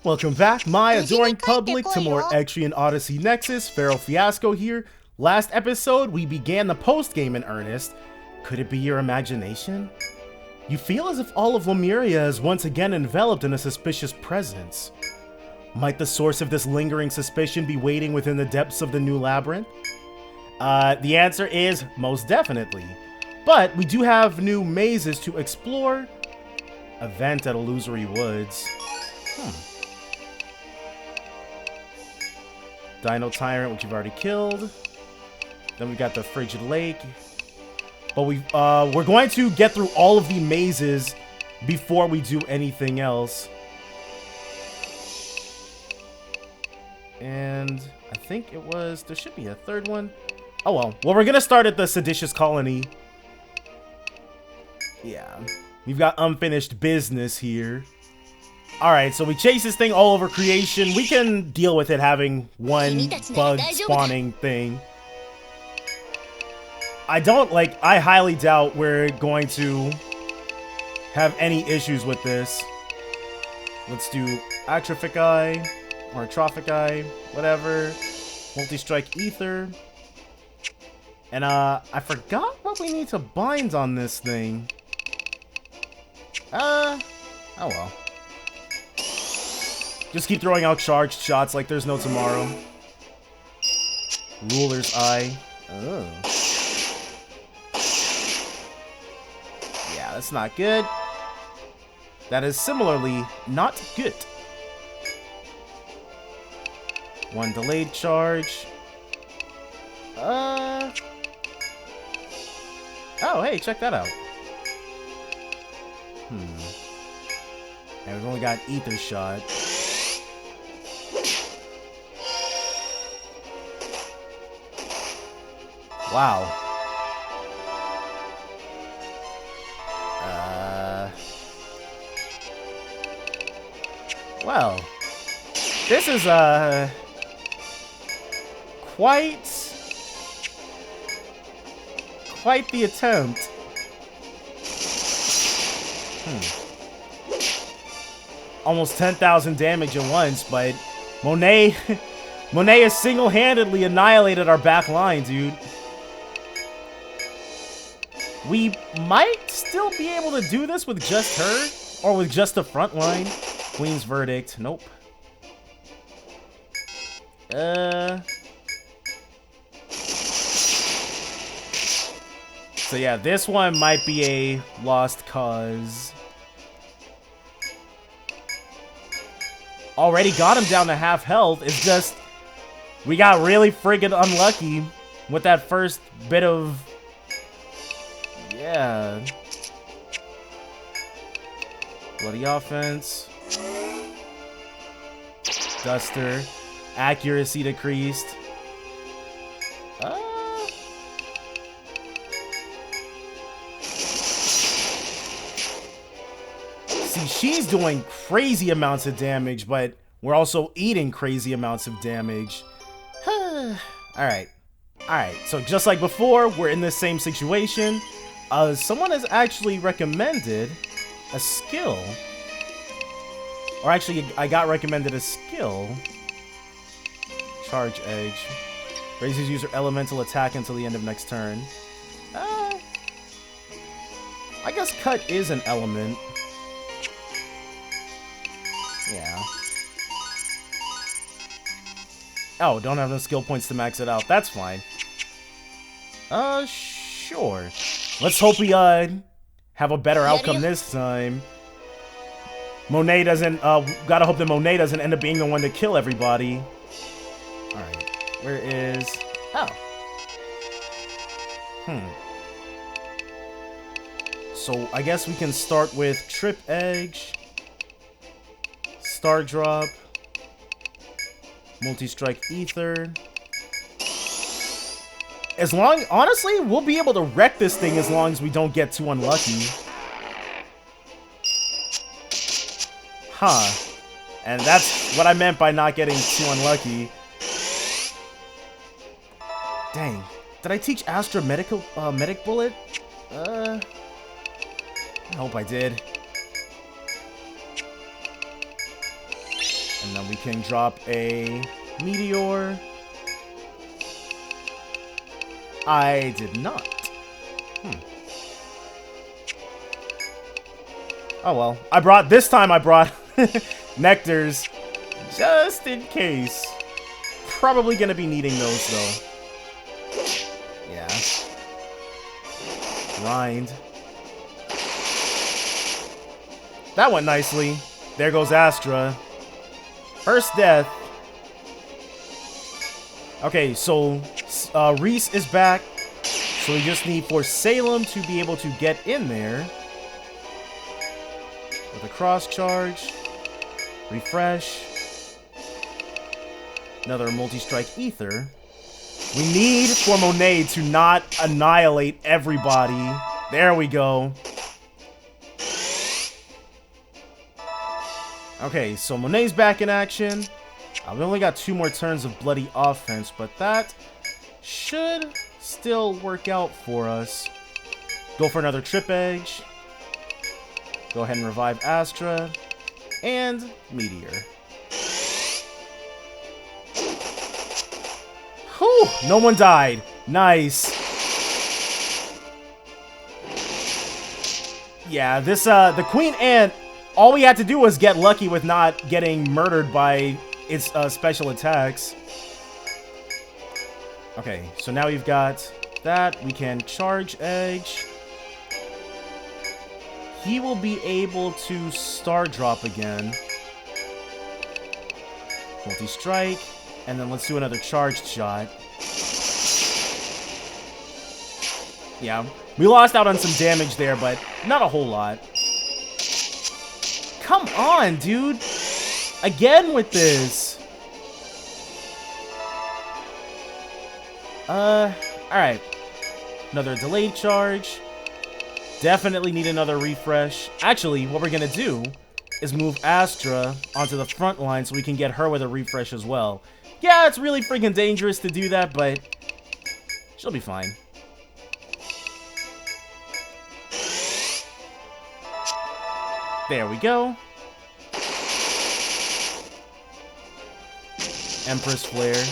Welcome back, my adoring public, to more Etrian Odyssey Nexus. Feral Fiasco here. Last episode, we began the post-game in earnest. Could it be your imagination? You feel as if all of Lemuria is once again enveloped in a suspicious presence. Might the source of this lingering suspicion be waiting within the depths of the new labyrinth? The answer is most definitely. But we do have new mazes to explore. Event at Illusory Woods. Dino Tyrant, which you've already killed. Then we got the Frigid Lake. But we're going to get through all of the mazes before we do anything else. And I think it was... there should be a third one. Oh well. Well, we're going to start at the Seditious Colony. Yeah. We've got unfinished business here. Alright, so we chase this thing all over creation. We can deal with it having one bug spawning thing. I highly doubt we're going to have any issues with this. Let's do Atrophic Eye, or Atrophic Eye, whatever. Multi-Strike Ether. And, I forgot what we need to bind on this thing. Oh well. Just keep throwing out charged shots like there's no tomorrow. Ruler's Eye. Oh. Yeah, that's not good. That is similarly not good. One delayed charge. Oh, hey, check that out. And we've only got Ether Shot. Wow. Well, this is, quite the attempt. Almost 10,000 damage at once, but Monet has single-handedly annihilated our back line, dude. We might still be able to do this with just her, or with just the front line. Queen's Verdict, nope. So yeah, this one might be a lost cause. Already got him down to half health. It's just we got really friggin' unlucky with that first bit of... yeah. Bloody offense. Duster. Accuracy decreased. See, she's doing crazy amounts of damage, but we're also eating crazy amounts of damage. Alright. Alright, so just like before, we're in the same situation. Someone has actually recommended a skill. Or actually, I got recommended a skill. Charge Edge. Raises user elemental attack until the end of next turn. I guess Cut is an element. Yeah. Oh, don't have enough skill points to max it out. That's fine. Sure. Let's hope we, have a better outcome this time. Monet doesn't, gotta hope that Monet doesn't end up being the one to kill everybody. Alright. Where is... oh. So, I guess we can start with Trip Edge. Star Drop. Multi-Strike Ether. Honestly, we'll be able to wreck this thing as long as we don't get too unlucky. Huh. And that's what I meant by not getting too unlucky. Dang. Did I teach Astra Medic Bullet? I hope I did. And then we can drop a meteor. I did not. Oh well. This time I brought nectars just in case. Probably gonna be needing those though. Yeah. Grind. That went nicely. There goes Astra. First death. Okay, so Reese is back. So we just need for Salem to be able to get in there. With a cross charge. Refresh. Another multi-strike ether. We need for Monet to not annihilate everybody. There we go. Okay, so Monet's back in action. We only got 2 more turns of bloody offense, but that should still work out for us. Go for another Trip Edge. Go ahead and revive Astra. And Meteor. Whew! No one died. Nice. Yeah, this, the Queen Ant, all we had to do was get lucky with not getting murdered by its special attacks. Okay, so now we've got that. We can charge Edge. He will be able to Star Drop again. Multi-strike. And then let's do another charged shot. Yeah, we lost out on some damage there, but not a whole lot. Come on, dude. Again with this. Alright. Another delayed charge. Definitely need another refresh. Actually, what we're gonna do is move Astra onto the front line so we can get her with a refresh as well. Yeah, it's really freaking dangerous to do that, but she'll be fine. There we go. Empress Flare.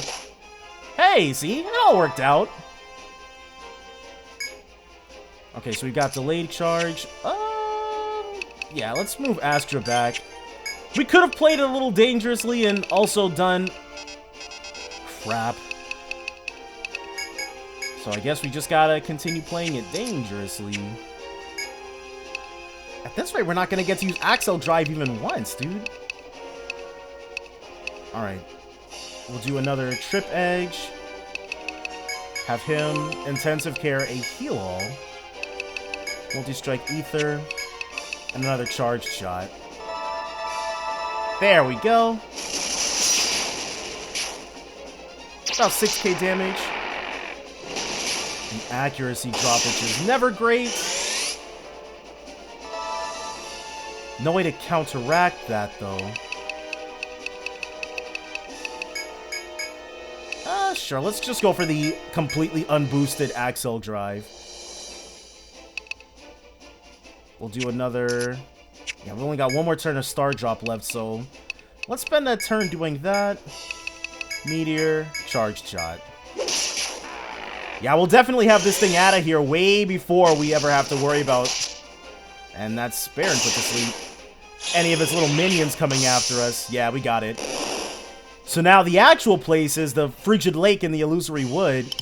Hey, see? It all worked out. Okay, so we got delayed charge. Yeah, let's move Astra back. We could have played it a little dangerously and also done... Crap. So I guess we just gotta continue playing it dangerously. At this rate, we're not gonna get to use Axel Drive even once, dude. Alright. We'll do another Trip Edge. Have him Intensive Care a Heal-All. Multi-Strike Ether. And another Charged Shot. There we go. About 6k damage. An accuracy drop, which is never great. No way to counteract that, though. Sure, let's just go for the completely unboosted Axel Drive. We'll do another... Yeah, we've only got 1 more turn of Star Drop left, so... Let's spend that turn doing that. Meteor, Charged Shot. Yeah, we'll definitely have this thing out of here way before we ever have to worry about... And that's Baron put to sleep. Any of his little minions coming after us. Yeah, we got it. So now the actual place is the Frigid Lake and the Illusory Wood.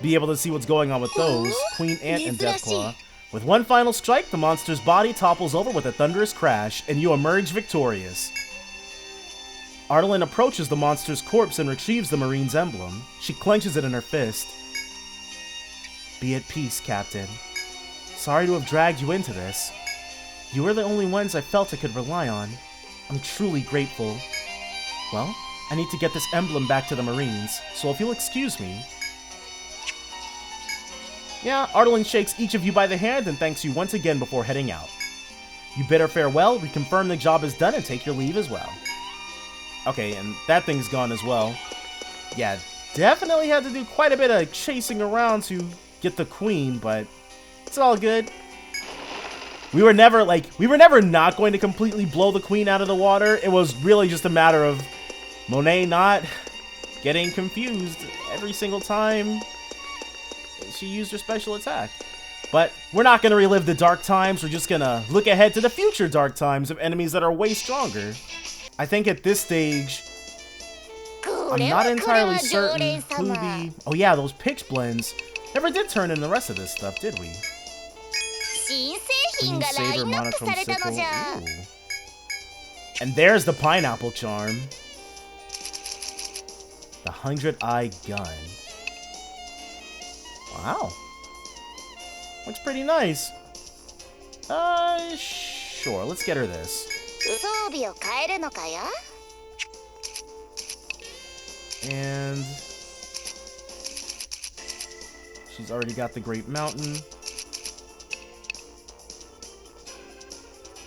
Be able to see what's going on with those. Queen Ant and Deathclaw. With one final strike, the monster's body topples over with a thunderous crash, and you emerge victorious. Ardalyn approaches the monster's corpse and retrieves the Marine's emblem. She clenches it in her fist. Be at peace, Captain. Sorry to have dragged you into this. You were the only ones I felt I could rely on. I'm truly grateful. Well, I need to get this emblem back to the Marines, so if you'll excuse me... Yeah, Ardalyn shakes each of you by the hand and thanks you once again before heading out. You bid her farewell, we confirm the job is done, and take your leave as well. Okay, and that thing's gone as well. Yeah, definitely had to do quite a bit of chasing around to get the Queen, but it's all good. We were never not going to completely blow the queen out of the water. It was really just a matter of Monet not getting confused every single time she used her special attack. But we're not going to relive the dark times. We're just going to look ahead to the future dark times of enemies that are way stronger. I think at this stage, I'm not entirely certain who the... Oh yeah, those pitch blends never did turn in the rest of this stuff, did we? Queen Saber, Monochrome Sickle. Ooh. And there's the Pineapple Charm. The 100-Eye Gun. Wow. Looks pretty nice. Sure, let's get her this. And she's already got the Great Mountain.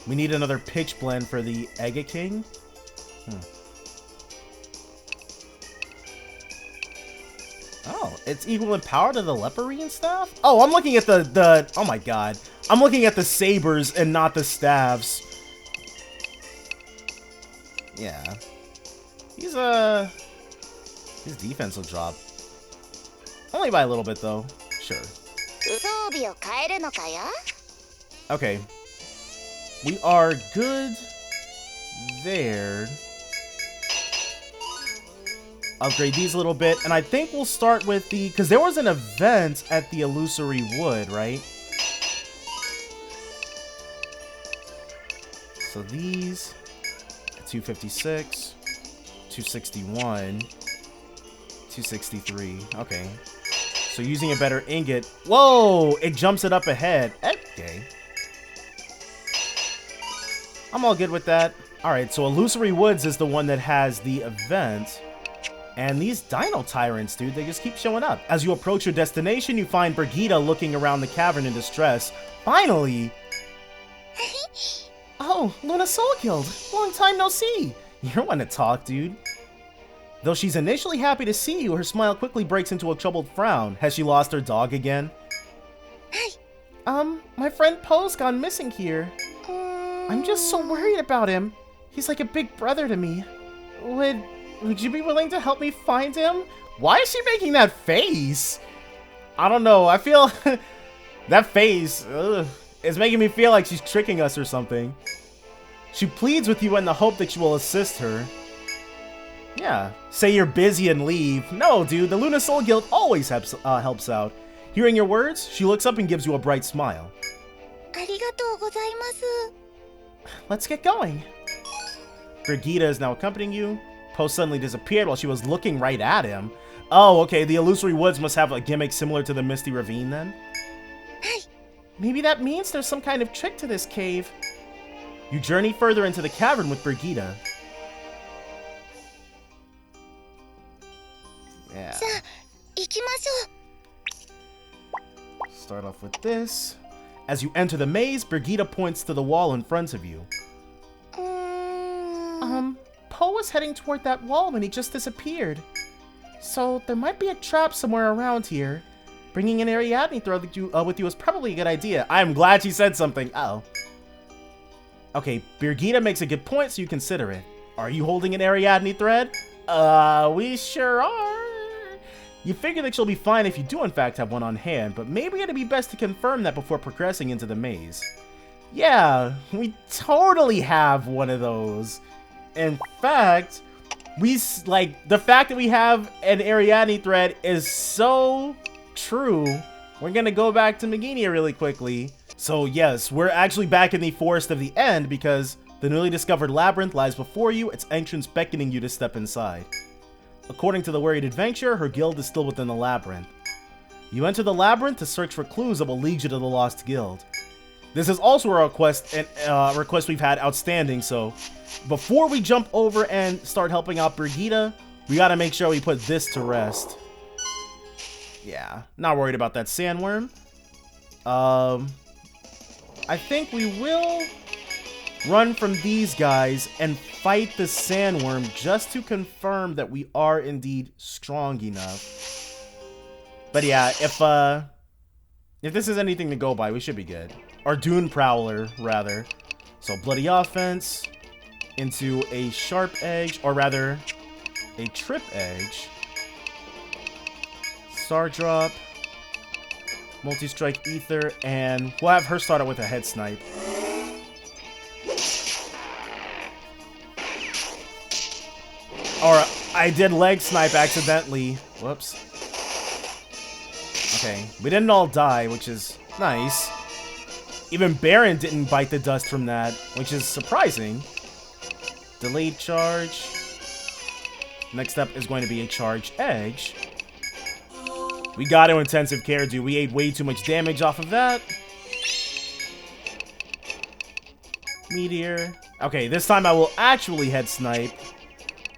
We need another pitch blend for the Ega King. Oh, it's equal in power to the Leporine staff? Oh, I'm looking at the oh my god. I'm looking at the sabers and not the staves. Yeah. His defense will drop. Only by a little bit though. Sure. Okay. We are good there. Upgrade these a little bit, and I think we'll start with the... Because there was an event at the Illusory Wood, right? So these... 256, 261, 263. Okay. So using a better ingot... Whoa! It jumps it up ahead. Okay. I'm all good with that. Alright, so Illusory Woods is the one that has the event. And these Dino Tyrants, dude, they just keep showing up. As you approach your destination, you find Brigida looking around the cavern in distress. Finally! Oh, Luna Soul Guild! Long time no see! You're one to talk, dude. Though she's initially happy to see you, her smile quickly breaks into a troubled frown. Has she lost her dog again? My friend Poe's gone missing here. I'm just so worried about him. He's like a big brother to me. Would you be willing to help me find him? Why is she making that face? I don't know. I feel that face is making me feel like she's tricking us or something. She pleads with you in the hope that you will assist her. Yeah. Say you're busy and leave. No, dude. The Luna Soul Guild always helps out. Hearing your words, she looks up and gives you a bright smile. Let's get going. Brigida is now accompanying you. Poe suddenly disappeared while she was looking right at him. Oh, okay. The Illusory Woods must have a gimmick similar to the Misty Ravine then. Maybe that means there's some kind of trick to this cave. You journey further into the cavern with Brigida. Yeah. Start off with this. As you enter the maze, Brigida points to the wall in front of you. Poe was heading toward that wall when he just disappeared. So there might be a trap somewhere around here. Bringing an Ariadne thread with you is probably a good idea. I'm glad she said something. Uh-oh. Okay, Brigida makes a good point, so you consider it. Are you holding an Ariadne thread? We sure are. You figure that you'll be fine if you do in fact have one on hand, but maybe it'd be best to confirm that before progressing into the maze. Yeah, we totally have one of those. In fact, the fact that we have an Ariadne thread is so true. We're gonna go back to Meginia really quickly. So yes, we're actually back in the Forest of the End because the newly discovered labyrinth lies before you, its entrance beckoning you to step inside. According to the worried adventurer, her guild is still within the labyrinth. You enter the labyrinth to search for clues that will lead you to the Lost Guild. This is also a request we've had outstanding, so before we jump over and start helping out Brigida, we gotta make sure we put this to rest. Yeah, not worried about that sandworm. I think we will run from these guys and fight the sandworm just to confirm that we are indeed strong enough. But yeah, if this is anything to go by, we should be good. or Dune Prowler, rather. So Bloody Offense into a Sharp Edge, or rather, a Trip Edge. Star Drop, Multi-Strike Ether, and we'll have her start out with a Head Snipe. Or I did Leg Snipe accidentally. Whoops. Okay, we didn't all die, which is nice. Even Baron didn't bite the dust from that, which is surprising. Delayed charge. Next up is going to be a Charge Edge. We got to Intensive Care, dude. We ate way too much damage off of that. Meteor. Okay, this time I will actually Head Snipe.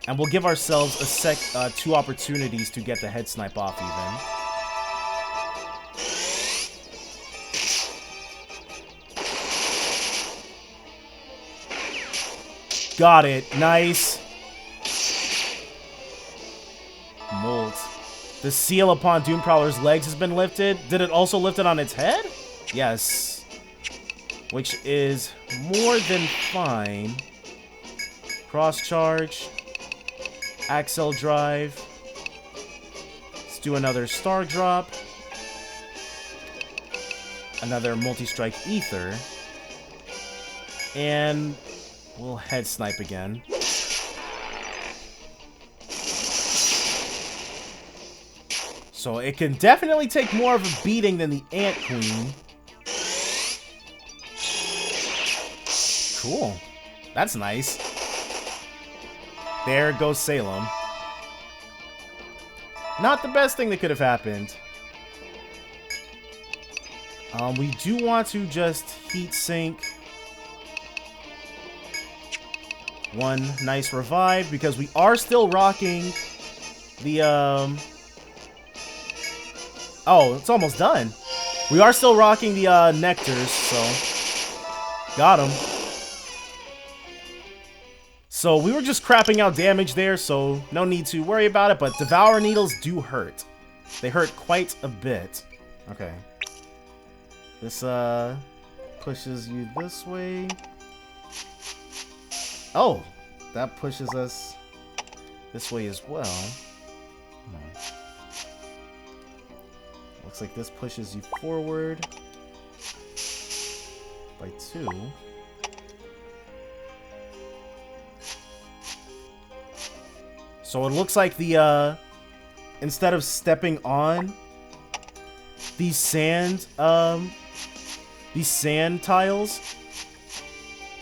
And we'll give ourselves a 2 opportunities to get the Head Snipe off even. Got it. Nice. Molt. The seal upon Dune Prowler's legs has been lifted. Did it also lift it on its head? Yes. Which is more than fine. Cross charge. Axel drive. Let's do another Star Drop. Another Multi-Strike Ether. And we'll Head Snipe again. So it can definitely take more of a beating than the Ant Queen. Cool. That's nice. There goes Salem. Not the best thing that could have happened. We do want to just Heat Sink. One nice revive, because we are still rocking the, Oh, it's almost done. We are still rocking the, Nectars, so... Got him. So, we were just crapping out damage there, so no need to worry about it, but Devour Needles do hurt. They hurt quite a bit. Okay. This, pushes you this way. Oh, that pushes us this way as well. Looks like this pushes you forward by 2. So it looks like the, instead of stepping on these sand tiles,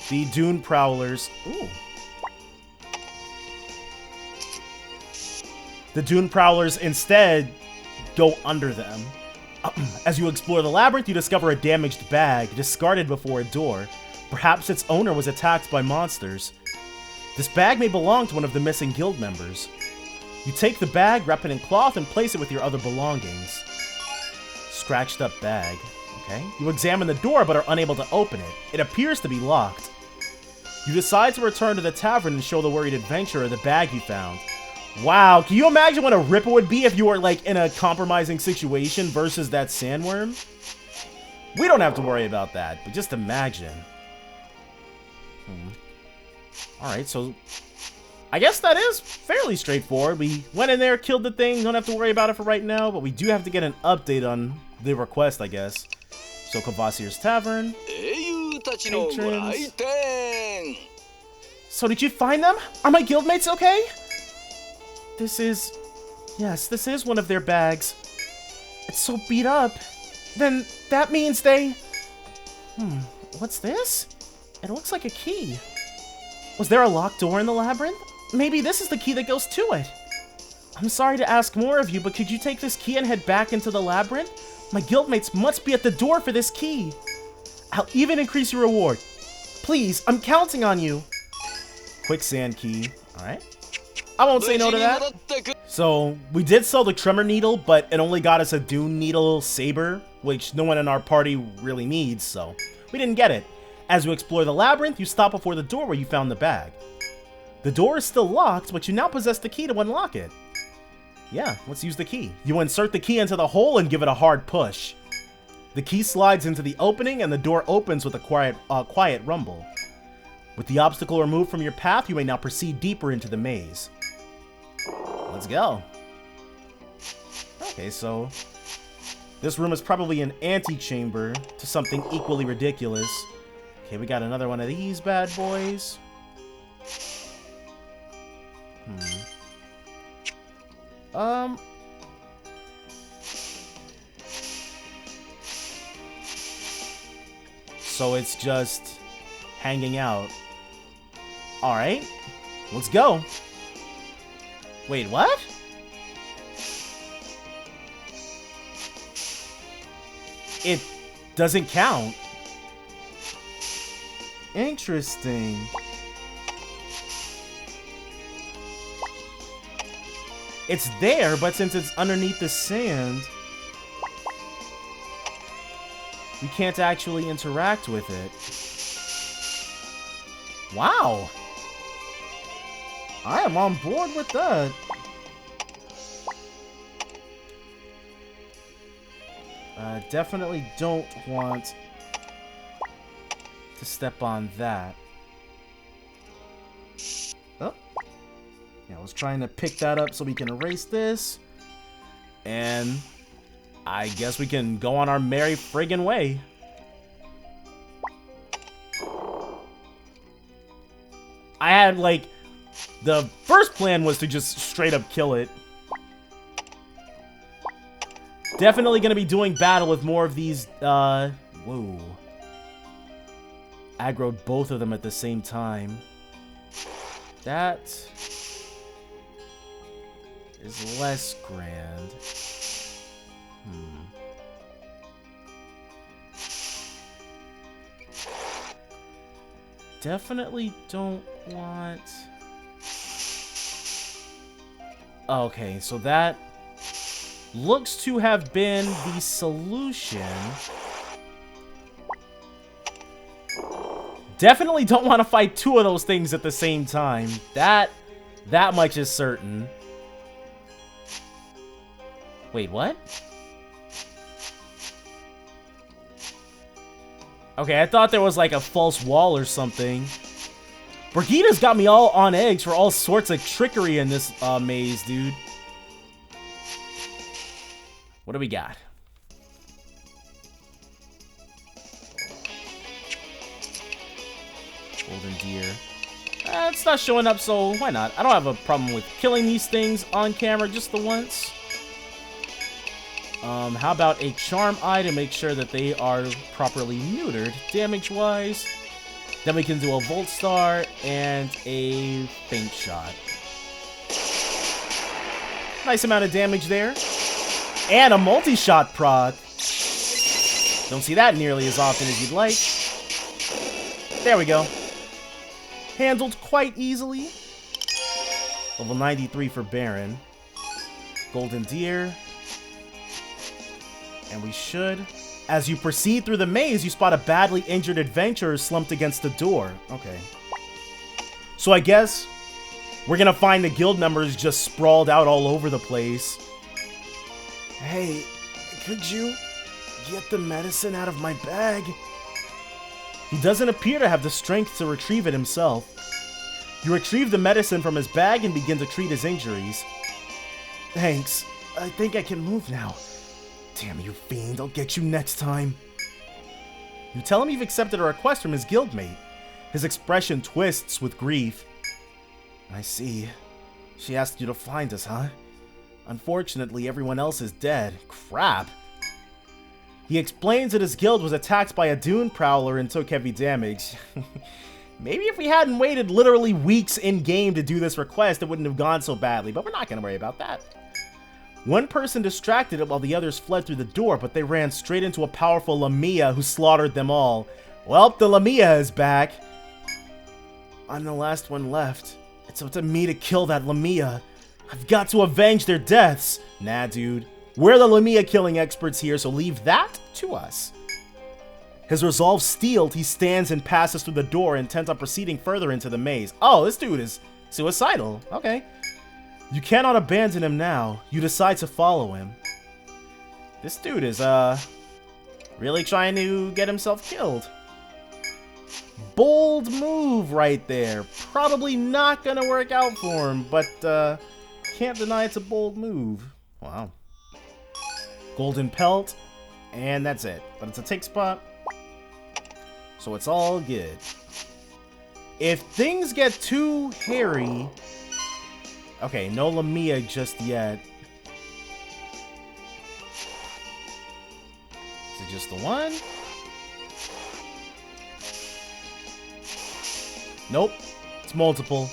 the Dune Prowlers... Ooh. The Dune Prowlers instead go under them. As you explore the labyrinth, you discover a damaged bag discarded before a door. Perhaps its owner was attacked by monsters. This bag may belong to one of the missing guild members. You take the bag, wrap it in cloth, and place it with your other belongings. Scratched up bag. Okay. You examine the door but are unable to open it. It appears to be locked. You decide to return to the tavern and show the worried adventurer the bag you found. Wow, can you imagine what a rip it would be if you were, like, in a compromising situation versus that sandworm? We don't have to worry about that, but just imagine. Alright, so... I guess that is fairly straightforward. We went in there, killed the thing, don't have to worry about it for right now, but we do have to get an update on the request, I guess. So, Kvasir's Tavern. Patrons. So, did you find them? Are my guildmates okay? This is... Yes, this is one of their bags. It's so beat up. Then that means they... What's this? It looks like a key. Was there a locked door in the labyrinth? Maybe this is the key that goes to it. I'm sorry to ask more of you, but could you take this key and head back into the labyrinth? My guildmates must be at the door for this key. I'll even increase your reward. Please, I'm counting on you. Quicksand key. Alright. I won't say no to that. So, we did sell the Tremor Needle, but it only got us a Dune Needle Saber, which no one in our party really needs, so we didn't get it. As you explore the labyrinth, you stop before the door where you found the bag. The door is still locked, but you now possess the key to unlock it. Yeah, let's use the key. You insert the key into the hole and give it a hard push. The key slides into the opening and the door opens with a quiet rumble. With the obstacle removed from your path, you may now proceed deeper into the maze. Let's go. Okay, so this room is probably an antechamber to something equally ridiculous. Okay, we got another one of these bad boys. So it's just hanging out. Alright, let's go. Wait, what? It doesn't count. Interesting. It's there, but since it's underneath the sand, we can't actually interact with it. Wow. I am on board with that. Definitely don't want to step on that. Oh. Yeah, I was trying to pick that up so we can erase this. And I guess we can go on our merry friggin' way. I had, like, the first plan was to just straight up kill it. Definitely gonna be doing battle with more of these, whoa. Aggroed both of them at the same time. That is less grand. Definitely don't want... Okay, so that looks to have been the solution. Definitely don't want to fight two of those things at the same time. That much is certain. Wait, what? Okay, I thought there was like a false wall or something. Brigida's got me all on edge for all sorts of trickery in this maze, dude. What do we got? Golden deer. It's not showing up, so why not? I don't have a problem with killing these things on camera just the once. How about a charm eye to make sure that they are properly neutered damage-wise? Then we can do a Volt Star and a Faint Shot. Nice amount of damage there. And a multi-shot prod. Don't see that nearly as often as you'd like. There we go. Handled quite easily. Level 93 for Baron. Golden Deer. And we should. As you proceed through the maze, you spot a badly injured adventurer slumped against the door. Okay. So I guess we're gonna find the guild members just sprawled out all over the place. Hey, could you get the medicine out of my bag? He doesn't appear to have the strength to retrieve it himself. You retrieve the medicine from his bag and begin to treat his injuries. Thanks. I think I can move now. Damn you, fiend. I'll get you next time. You tell him you've accepted a request from his guildmate. His expression twists with grief. I see. She asked you to find us, huh? Unfortunately, everyone else is dead. Crap. He explains that his guild was attacked by a dune prowler and took heavy damage. Maybe if we hadn't waited literally weeks in-game to do this request, it wouldn't have gone so badly, but we're not going to worry about that. One person distracted it while the others fled through the door, but they ran straight into a powerful Lamia who slaughtered them all. Well, the Lamia is back. I'm the last one left. It's up to me to kill that Lamia. I've got to avenge their deaths. Nah, dude. We're the Lamia killing experts here, so leave that to us. His resolve steeled, he stands and passes through the door, intent on proceeding further into the maze. Oh, this dude is suicidal. Okay. You cannot abandon him now. You decide to follow him. This dude is, Really trying to get himself killed. Bold move right there. Probably not gonna work out for him, but can't deny it's a bold move. Wow. Golden pelt, and that's it. But it's a tick spot, so it's all good. If things get too hairy... Okay, no Lamia just yet. Is it just the one? Nope. It's multiple.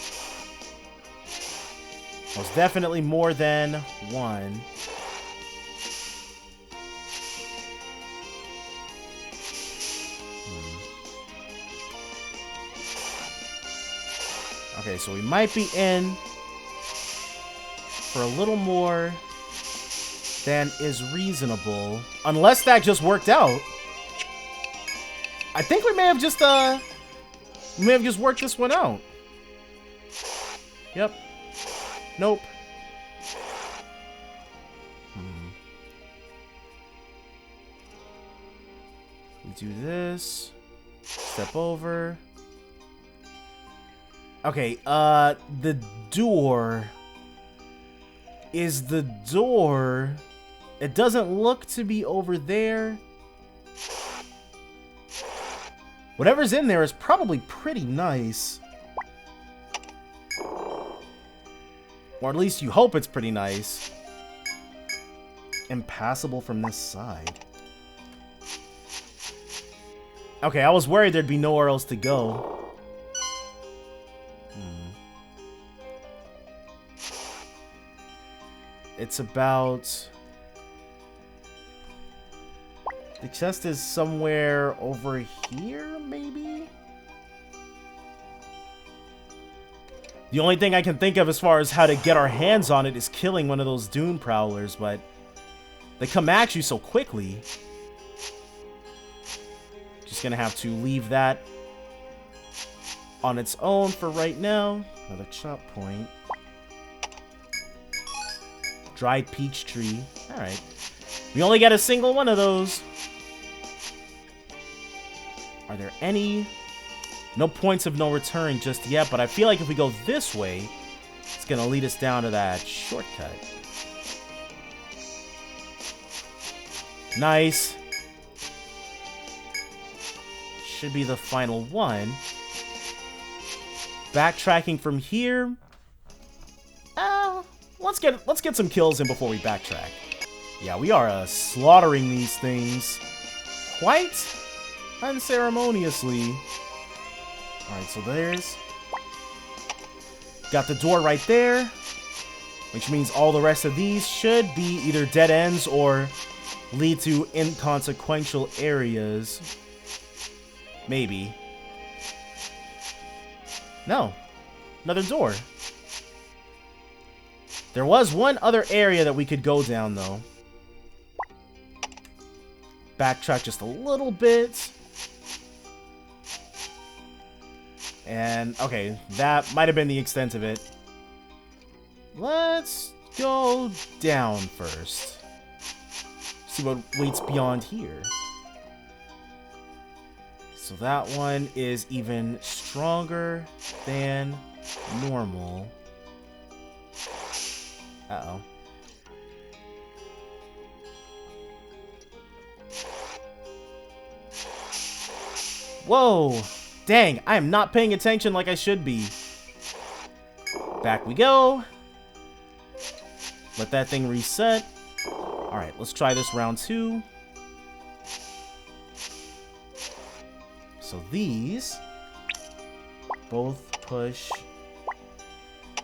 Most definitely more than one. Okay, so we might be in for a little more than is reasonable. Unless that just worked out. I think we may have just worked this one out. Yep. Nope. We do this. Step over. Okay, the door. Is the door... It doesn't look to be over there. Whatever's in there is probably pretty nice. Or at least you hope it's pretty nice. Impassable from this side. Okay, I was worried there'd be nowhere else to go. It's about... The chest is somewhere over here, maybe? The only thing I can think of as far as how to get our hands on it is killing one of those dune prowlers, but they come at you so quickly. Just gonna have to leave that on its own for right now. Another chop point. Dried peach tree. Alright. We only get a single one of those. Are there any? No points of no return just yet, but I feel like if we go this way, it's going to lead us down to that shortcut. Nice. Should be the final one. Backtracking from here. Let's get some kills in before we backtrack. Yeah, we are slaughtering these things quite unceremoniously. Alright, so there's... Got the door right there, which means all the rest of these should be either dead ends or lead to inconsequential areas. Maybe. No. Another door. There was one other area that we could go down, though. Backtrack just a little bit. And, okay, that might have been the extent of it. Let's go down first. See what waits beyond here. So that one is even stronger than normal. Uh-oh. Whoa! Dang, I am not paying attention like I should be. Back we go. Let that thing reset. Alright, let's try this round 2. So these both push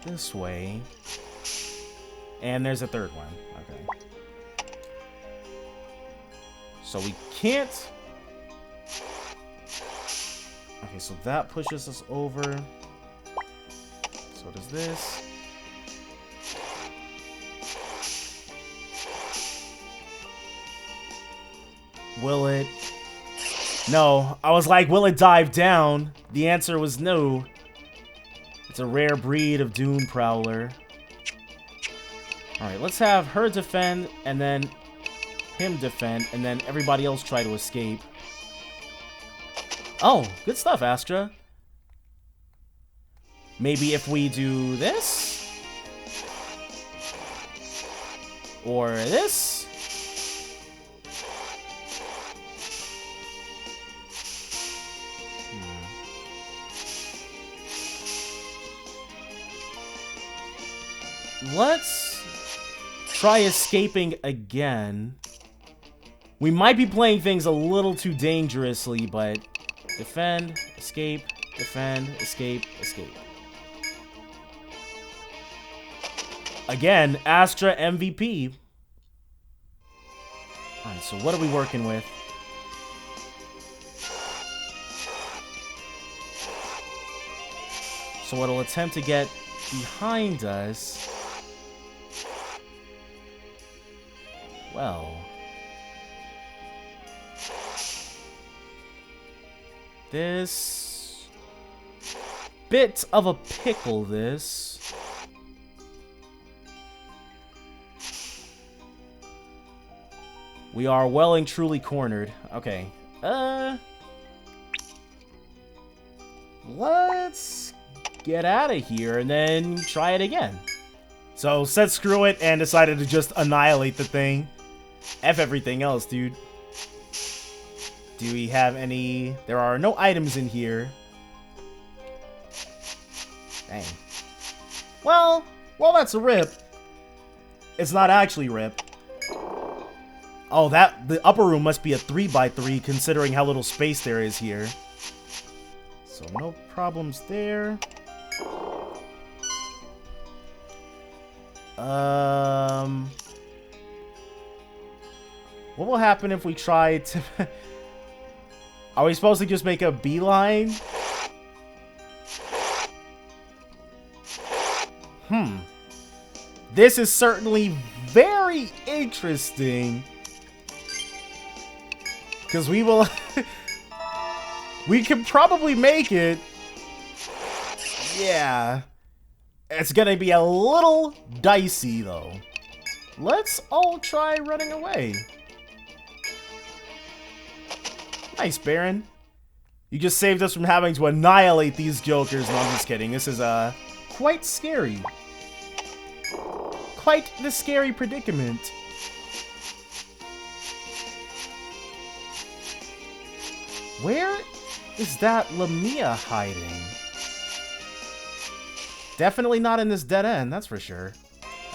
this way. And there's a third one. Okay. So we can't... Okay, so that pushes us over. So does this. Will it? No. I was like, will it dive down? The answer was no. It's a rare breed of dune prowler. Alright, let's have her defend, and then him defend, and then everybody else try to escape. Oh, good stuff, Astra. Maybe if we do this? Or this? Let's try escaping again. We might be playing things a little too dangerously, but defend, escape, defend, escape, escape. Again, Astra MVP. Alright, so what are we working with? So it'll attempt to get behind us. Well, this bit of a pickle, this. We are well and truly cornered. Okay. Let's get out of here and then try it again. So, said screw it and decided to just annihilate the thing. F everything else, dude. Do we have any... There are no items in here. Dang. Well, that's a rip. It's not actually rip. Oh, the upper room must be a 3x3 considering how little space there is here. So no problems there. What will happen if we try to... Are we supposed to just make a beeline? This is certainly very interesting. Because we will... we can probably make it. Yeah. It's gonna be a little dicey, though. Let's all try running away. Nice, Baron. You just saved us from having to annihilate these jokers. No, I'm just kidding. This is, quite scary. Quite the scary predicament. Where is that Lamia hiding? Definitely not in this dead end, that's for sure.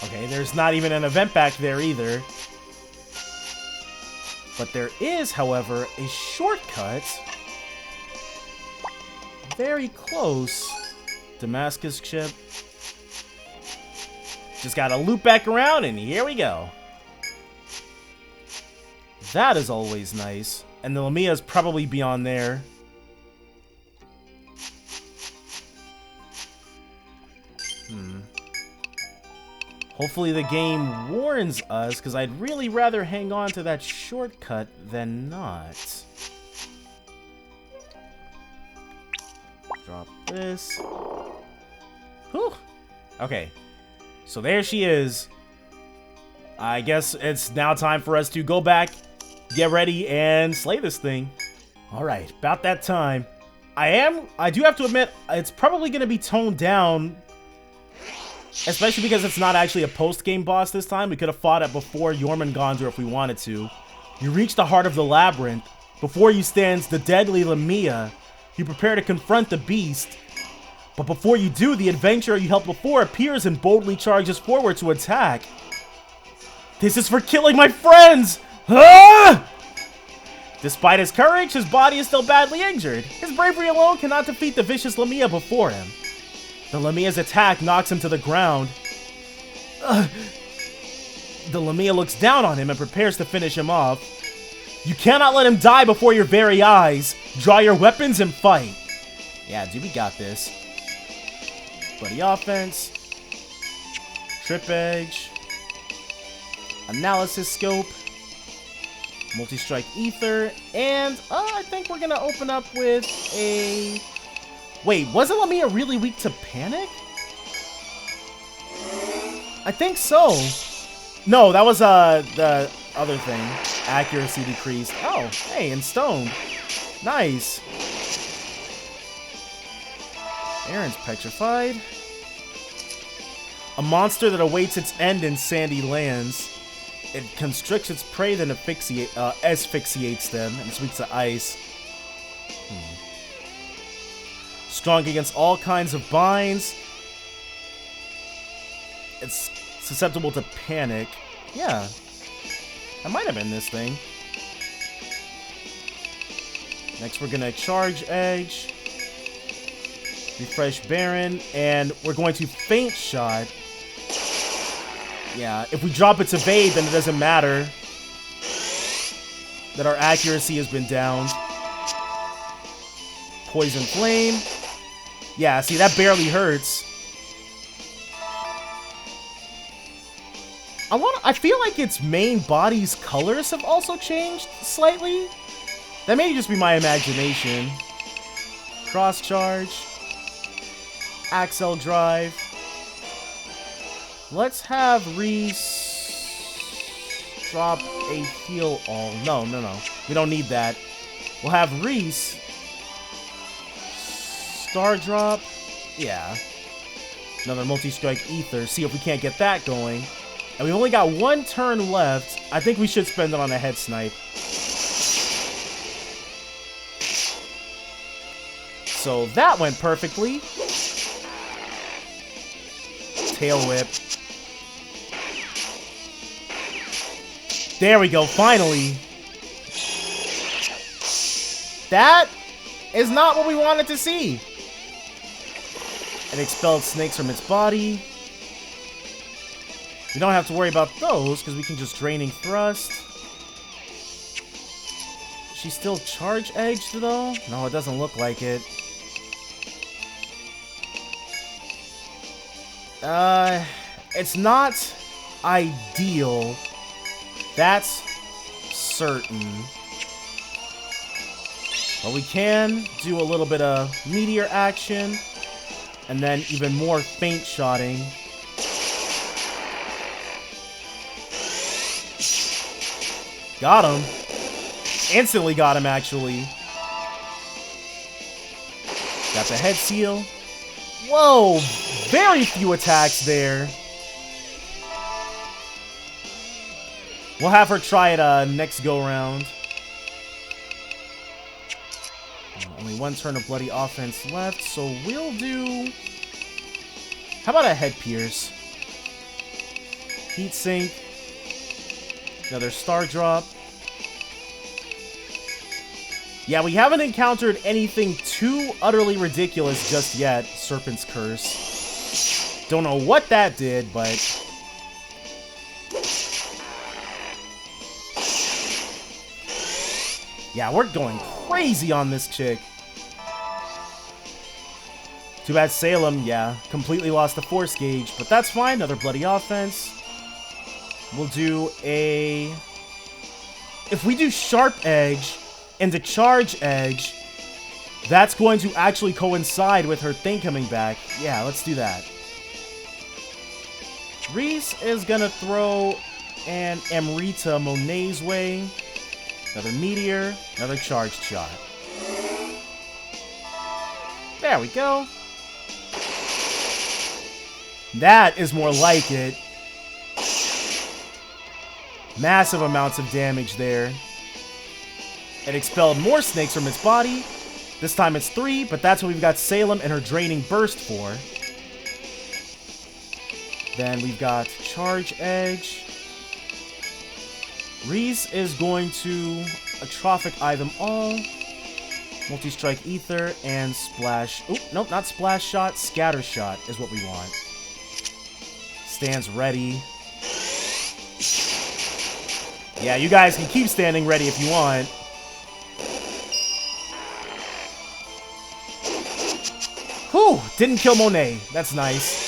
Okay, there's not even an event back there either. But there is, however, a shortcut. Very close. Damascus chip. Just gotta loop back around and here we go. That is always nice. And the Lamia is probably beyond there. Hopefully the game warns us, because I'd really rather hang on to that shortcut than not. Drop this. Whew. Okay. So there she is. I guess it's now time for us to go back, get ready, and slay this thing. Alright, about that time. I do have to admit, it's probably going to be toned down. Especially because it's not actually a post-game boss this time. We could have fought it before Jormungandr if we wanted to. You reach the heart of the labyrinth. Before you stands the deadly Lamia. You prepare to confront the beast. But before you do, the adventurer you helped before appears and boldly charges forward to attack. This is for killing my friends! Ah! Despite his courage, his body is still badly injured. His bravery alone cannot defeat the vicious Lamia before him. The Lamia's attack knocks him to the ground. The Lamia looks down on him and prepares to finish him off. You cannot let him die before your very eyes. Draw your weapons and fight. Yeah, dude, we got this. Buddy offense. Trip edge. Analysis scope. Multi-strike ether. And I think we're going to open up with a... Wait, wasn't Lamia really weak to panic? I think so. No, that was the other thing. Accuracy decreased. Oh, hey, and stoned. Nice. Aaron's petrified. A monster that awaits its end in sandy lands. It constricts its prey, then asphyxiates them, and it's weak to ice. Strong against all kinds of binds. It's susceptible to panic. Yeah. That might have been this thing. Next, we're gonna charge edge. Refresh Baron, and we're going to Faint Shot. Yeah, if we drop its evade, then it doesn't matter that our accuracy has been downed. Poison Flame. Yeah, see, that barely hurts. I feel like its main body's colors have also changed slightly. That may just be my imagination. Cross Charge. Axel Drive. Let's have Reese drop a heal all. No. We don't need that. We'll have Reese Star Drop. Yeah. Another multi-strike Ether. See if we can't get that going. And we've only got one turn left. I think we should spend it on a head snipe. So that went perfectly. Tail Whip. There we go, finally. That is not what we wanted to see. It expelled snakes from its body. We don't have to worry about those because we can just Draining Thrust. She's still charge edged though? No, it doesn't look like it. It's not ideal. That's certain. But we can do a little bit of meteor action. And then even more faint shotting. Got him. Instantly got him, actually. Got the head seal. Whoa! Very few attacks there. We'll have her try it next go-round. Only one turn of bloody offense left, so we'll do... How about a head pierce? Heat sink. Another star drop. Yeah, we haven't encountered anything too utterly ridiculous just yet. Serpent's Curse. Don't know what that did, but... Yeah, we're going crazy on this chick. Too bad Salem, yeah, completely lost the force gauge, but that's fine. Another bloody offense. We'll do a... If we do Sharp Edge into Charge Edge, that's going to actually coincide with her thing coming back. Yeah, let's do that. Reese is gonna throw an Amrita Monet's way. Another Meteor, another Charged Shot. There we go. That is more like it. Massive amounts of damage there. It expelled more snakes from its body. This time it's 3, but that's what we've got Salem and her Draining Burst for. Then we've got Charge Edge. Reese is going to Atrophic Eye them all. Multi-Strike Ether and Splash. Oop, nope, not Splash Shot. Scatter Shot is what we want. Stands ready. Yeah, you guys can keep standing ready if you want. Whew, didn't kill Monet. That's nice.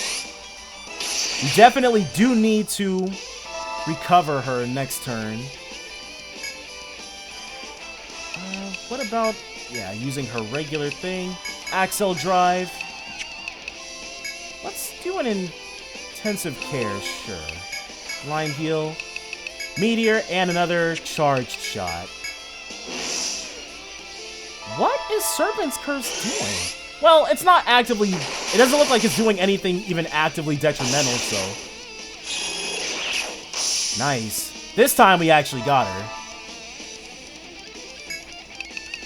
We definitely do need to recover her next turn. What about, yeah, using her regular thing? Axel Drive. Let's do an Intensive Care, sure. Line Heal. meteor, and another charged shot. What is Serpent's Curse doing? Well, it's not actively... It doesn't look like it's doing anything even actively detrimental, so... Nice. This time we actually got her.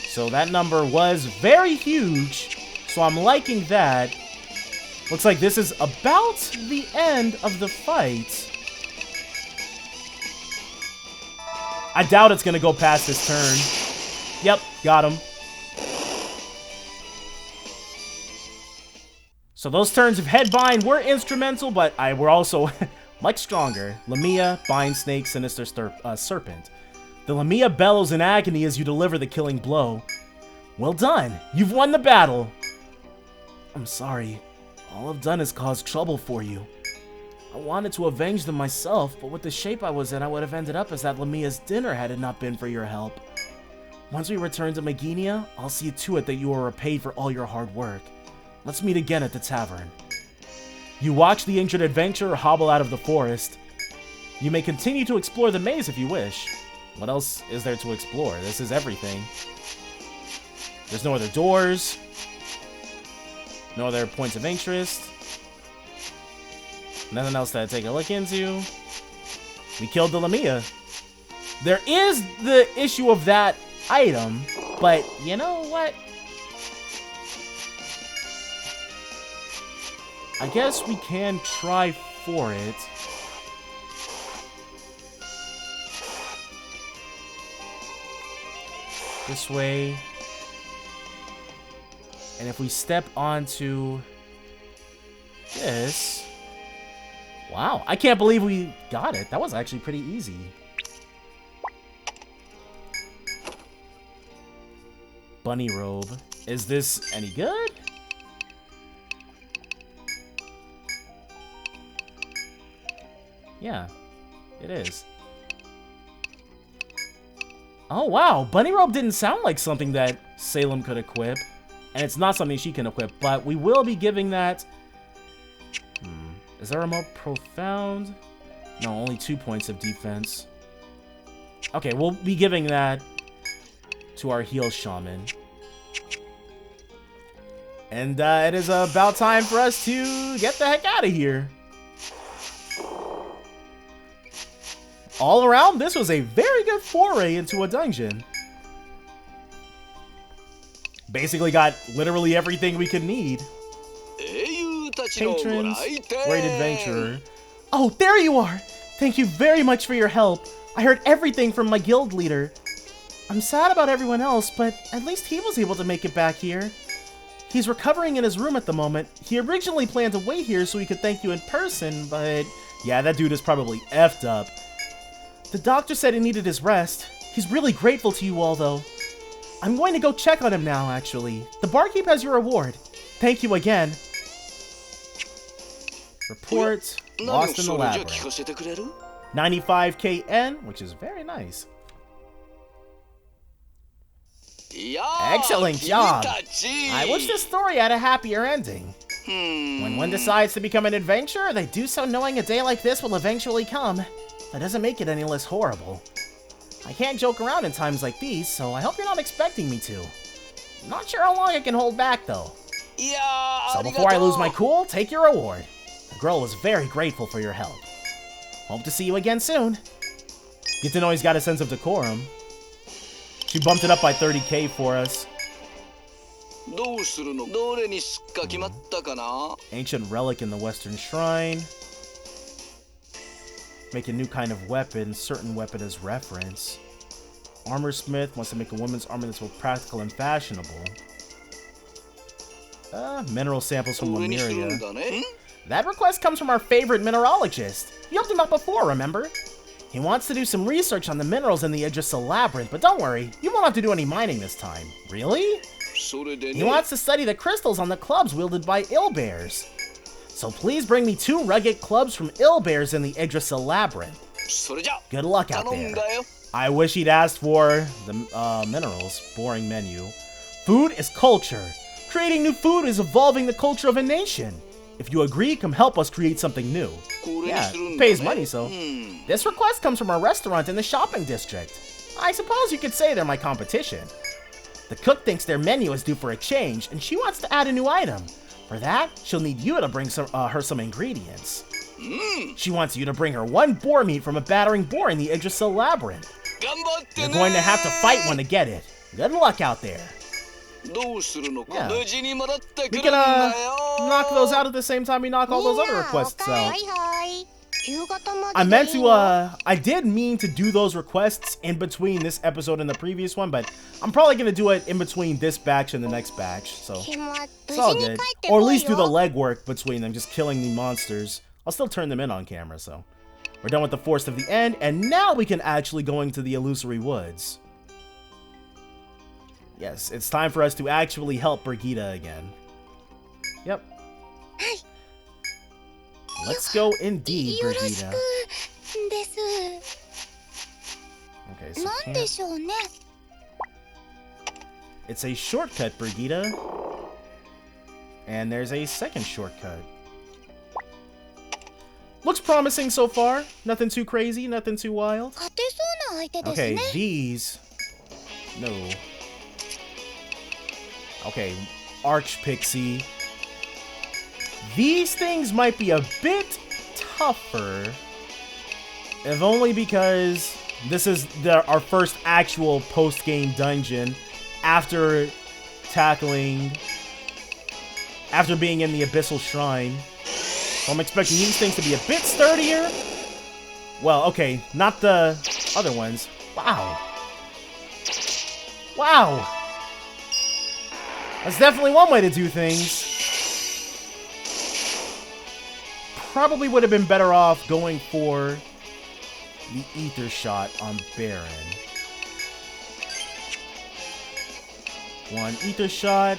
So that number was very huge, so I'm liking that. Looks like this is about the end of the fight. I doubt it's going to go past this turn. Yep, got him. So those turns of Headbind were instrumental, but we're also much stronger. Lamia, Bind Snake, Sinister Serpent. The Lamia bellows in agony as you deliver the killing blow. Well done! You've won the battle! I'm sorry. All I've done is cause trouble for you. I wanted to avenge them myself, but with the shape I was in, I would have ended up as that Lamia's dinner had it not been for your help. Once we return to Maginia, I'll see to it that you are repaid for all your hard work. Let's meet again at the tavern. You watch the injured adventurer hobble out of the forest. You may continue to explore the maze if you wish. What else is there to explore? This is everything. There's no other doors. No other points of interest. Nothing else to take a look into. We killed the Lamia. There is the issue of that item, but you know what? I guess we can try for it. This way. And if we step onto this... Wow, I can't believe we got it. That was actually pretty easy. Bunny robe. Is this any good? Yeah, it is. Oh, wow. Bunny robe didn't sound like something that Salem could equip. And it's not something she can equip, but we will be giving that... Is there a more profound? No, only 2 points of defense. Okay, we'll be giving that to our heal shaman. And it is about time for us to get the heck out of here. All around, this was a very good foray into a dungeon. Basically got literally everything we could need. Patrons, great adventurer. Oh, there you are! Thank you very much for your help. I heard everything from my guild leader. I'm sad about everyone else, but at least he was able to make it back here. He's recovering in his room at the moment. He originally planned to wait here so he could thank you in person, but yeah, that dude is probably effed up. The doctor said he needed his rest. He's really grateful to you all, though. I'm going to go check on him now, actually. The barkeep has your reward. Thank you again. Report, lost in the labyrinth. 95 KN, which is very nice. Excellent job! I wish this story had a happier ending. When one decides to become an adventurer, they do so knowing a day like this will eventually come. That doesn't make it any less horrible. I can't joke around in times like these, so I hope you're not expecting me to. I'm not sure how long I can hold back, though. So before I lose my cool, take your reward. The girl was very grateful for your help. Hope to see you again soon. Get to know he's got a sense of decorum. She bumped it up by 30k for us. Ancient relic in the Western Shrine. Make a new kind of weapon, certain weapon as reference. Armorsmith wants to make a woman's armor that's both practical and fashionable. Mineral samples from Lemuria. That request comes from our favorite mineralogist. You helped him out before, remember? He wants to do some research on the minerals in the Idrissa labyrinth, but don't worry, you won't have to do any mining this time. Really? He wants to study the crystals on the clubs wielded by ill-bears. So please bring me 2 rugged clubs from ill-bears in the Idrissa labyrinth. Good luck out there. I wish he'd asked for the minerals. Boring menu. Food is culture. Creating new food is evolving the culture of a nation. If you agree, come help us create something new. Yeah, pays money, so. This request comes from a restaurant in the shopping district. I suppose you could say they're my competition. The cook thinks their menu is due for a change, and she wants to add a new item. For that, she'll need you to bring her some ingredients. She wants you to bring her one boar meat from a battering boar in the Yggdrasil labyrinth. You're going to have to fight one to get it. Good luck out there. Yeah. We can knock those out at the same time we knock all those other requests out. I did mean to do those requests in between this episode and the previous one, but I'm probably going to do it in between this batch and the next batch, so it's all good. Or at least do the legwork between them, just killing the monsters. I'll still turn them in on camera, so. We're done with the Forest of the End, and now we can actually go into the Illusory Woods. Yes, it's time for us to actually help Brigitte again. Yep. Let's go indeed, Brigitte. Okay, so can't. It's a shortcut, Brigitte. And there's a second shortcut. Looks promising so far. Nothing too crazy, nothing too wild. Okay, these... No. Okay, Arch Pixie. These things might be a bit tougher. If only because this is our first actual post-game dungeon after being in the Abyssal Shrine. So I'm expecting these things to be a bit sturdier. Well, okay, not the other ones. Wow. Wow. That's definitely one way to do things. Probably would have been better off going for the Ether Shot on Baron. One Ether Shot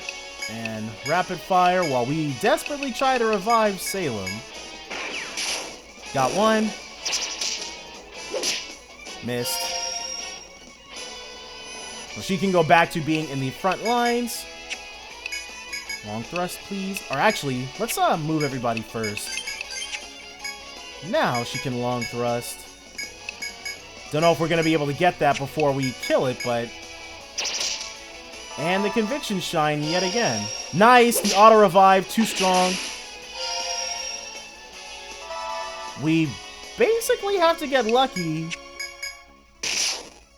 and Rapid Fire while we desperately try to revive Salem. Got one. Missed. Well, she can go back to being in the front lines. Long thrust, please. Or actually, let's move everybody first. Now she can long thrust. Don't know if we're going to be able to get that before we kill it, but... And the Conviction Shine yet again. Nice! The auto-revive, too strong. We basically have to get lucky.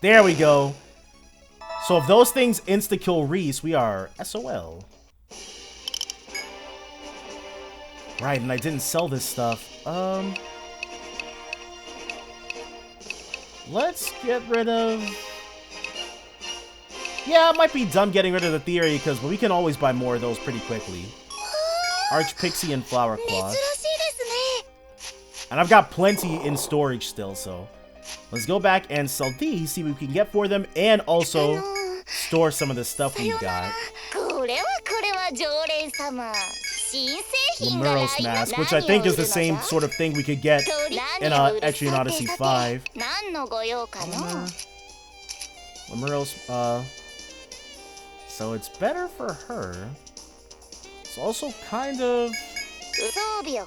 There we go. So if those things insta-kill Reese, we are SOL. Right, and I didn't sell this stuff. Let's get rid of... Yeah, it might be dumb getting rid of the Theory, because we can always buy more of those pretty quickly. Arch Pixie and Flower Cloth. And I've got plenty in storage still, so... Let's go back and sell these, see what we can get for them, and also store some of the stuff we've got. Lemuros Mask, which I think is the same sort of thing we could get in Etrian Odyssey 5. Lemuros, so it's better for her. It's also kind of...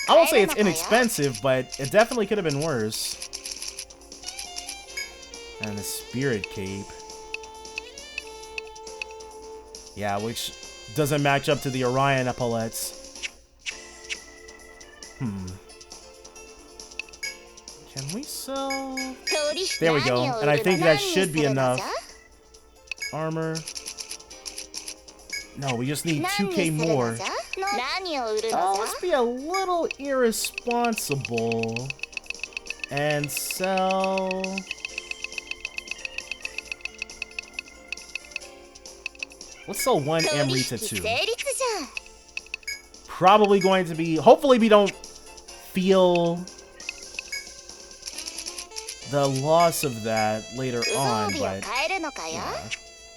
I won't say it's inexpensive, but it definitely could have been worse. And the Spirit Cape. Yeah, which doesn't match up to the Orion Epaulets. Can we sell... There we go. And I think that should be enough. Armor. No, we just need 2k more. Let's be a little irresponsible. And sell... Let's sell one Amrita too. Probably going to be... Hopefully we don't feel the loss of that later on, but... Yeah.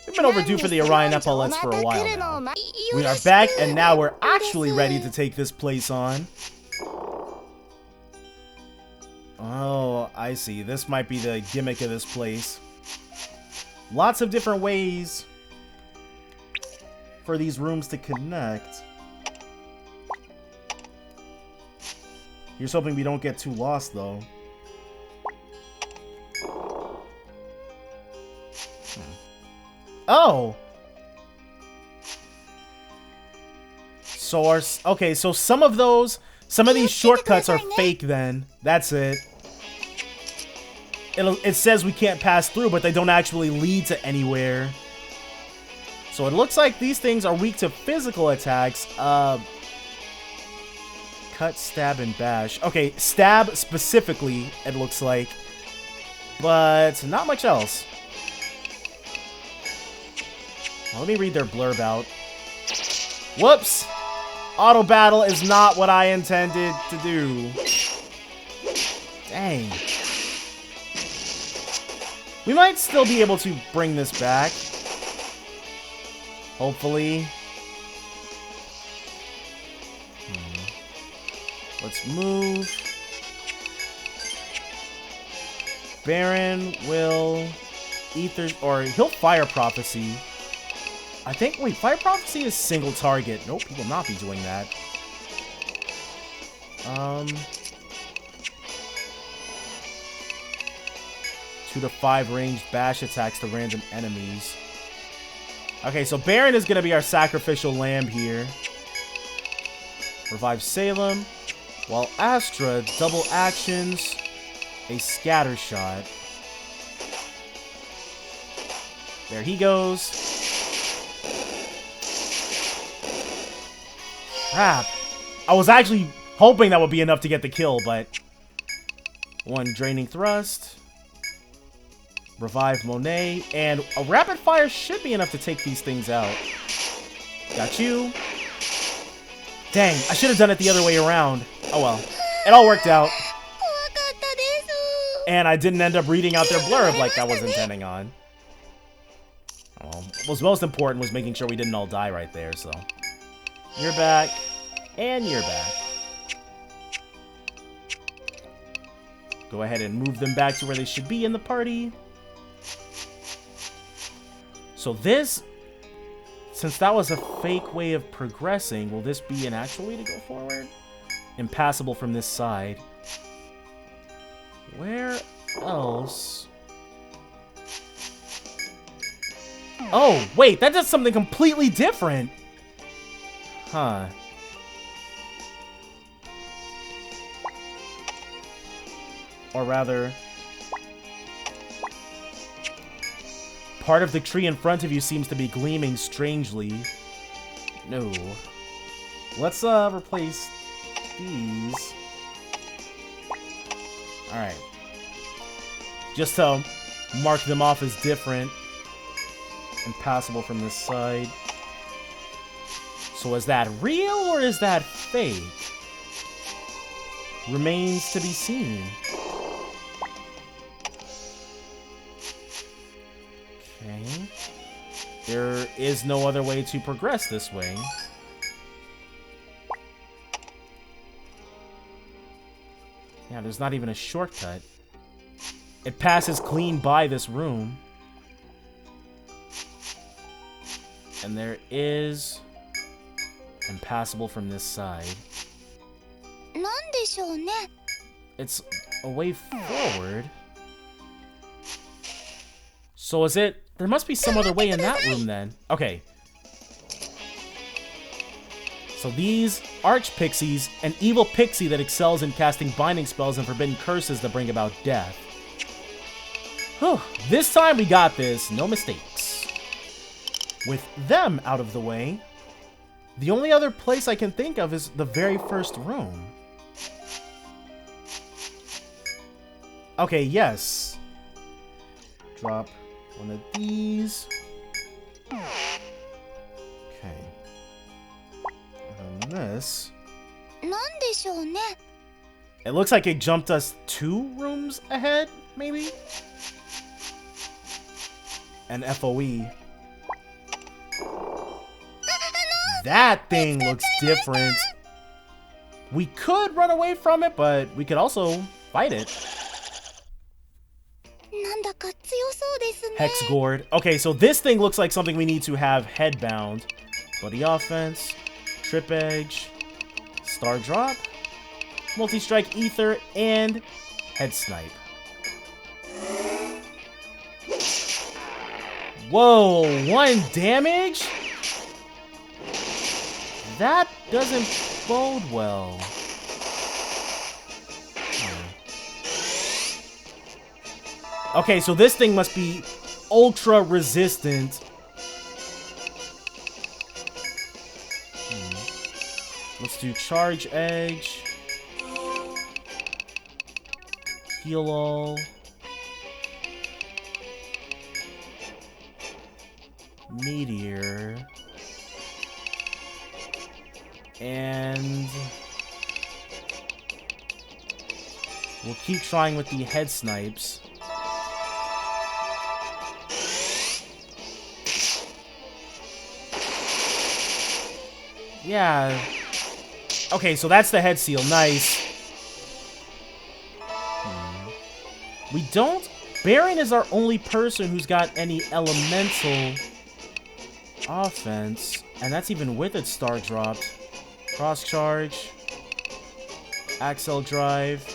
We've been overdue for the Orion Epaulets for a while now. We are back, and now we're actually ready to take this place on. Oh, I see. This might be the gimmick of this place. Lots of different ways for these rooms to connect. Here's hoping we don't get too lost, though. Oh! So okay, so some of these shortcuts are fake then. That's it. It says we can't pass through, but they don't actually lead to anywhere. So it looks like these things are weak to physical attacks. Cut, stab, and bash. Okay, stab specifically, it looks like. But not much else. Well, let me read their blurb out. Whoops! Auto battle is not what I intended to do. Dang. We might still be able to bring this back. Hopefully. Let's move. Baron will ether, or he'll fire prophecy. I think, wait, fire prophecy is single target. Nope, he will not be doing that. 2 to 5 ranged bash attacks to random enemies. Okay, so Baron is going to be our sacrificial lamb here. Revive Salem. While Astra double actions a scatter shot. There he goes. Crap. I was actually hoping that would be enough to get the kill, but... 1 draining thrust. Revive Monet. And a rapid fire should be enough to take these things out. Got you. Dang, I should have done it the other way around. Oh well. It all worked out. And I didn't end up reading out their blurb like I was intending on. Well, what was most important was making sure we didn't all die right there, so... You're back. And you're back. Go ahead and move them back to where they should be in the party. So this... Since that was a fake way of progressing, will this be an actual way to go forward? Impassable from this side. Where else? Oh, wait, that does something completely different. Huh. Or rather... Part of the tree in front of you seems to be gleaming strangely. No. Let's, replace these. Alright. Just to mark them off as different. Impassable from this side. So is that real or is that fake? Remains to be seen. Okay. There is no other way to progress this way. Yeah, there's not even a shortcut. It passes clean by this room. And there is... impassable from this side. It's a way forward. So is it... There must be some other way in that room then. Okay. So these arch-pixies, an evil pixie that excels in casting binding spells and forbidden curses that bring about death. Whew. This time we got this. No mistakes. With them out of the way, the only other place I can think of is the very first room. Okay, yes. Drop one of these. Okay. And this. It looks like it jumped us 2 rooms ahead, maybe? And FOE. That thing looks different. We could run away from it, but we could also fight it. Hex Gourd. Okay, so this thing looks like something we need to have headbound. Bloody Offense. Trip Edge. Star Drop. multi-strike ether, and head snipe. Whoa, 1 damage? That doesn't bode well. Okay, so this thing must be ultra resistant. Let's do charge edge. Heal all. Meteor. And we'll keep trying with the head snipes. Yeah. Okay, so that's the head seal. Nice. We don't... Baron is our only person who's got any elemental offense. And that's even with its star dropped. Cross charge. Axel drive.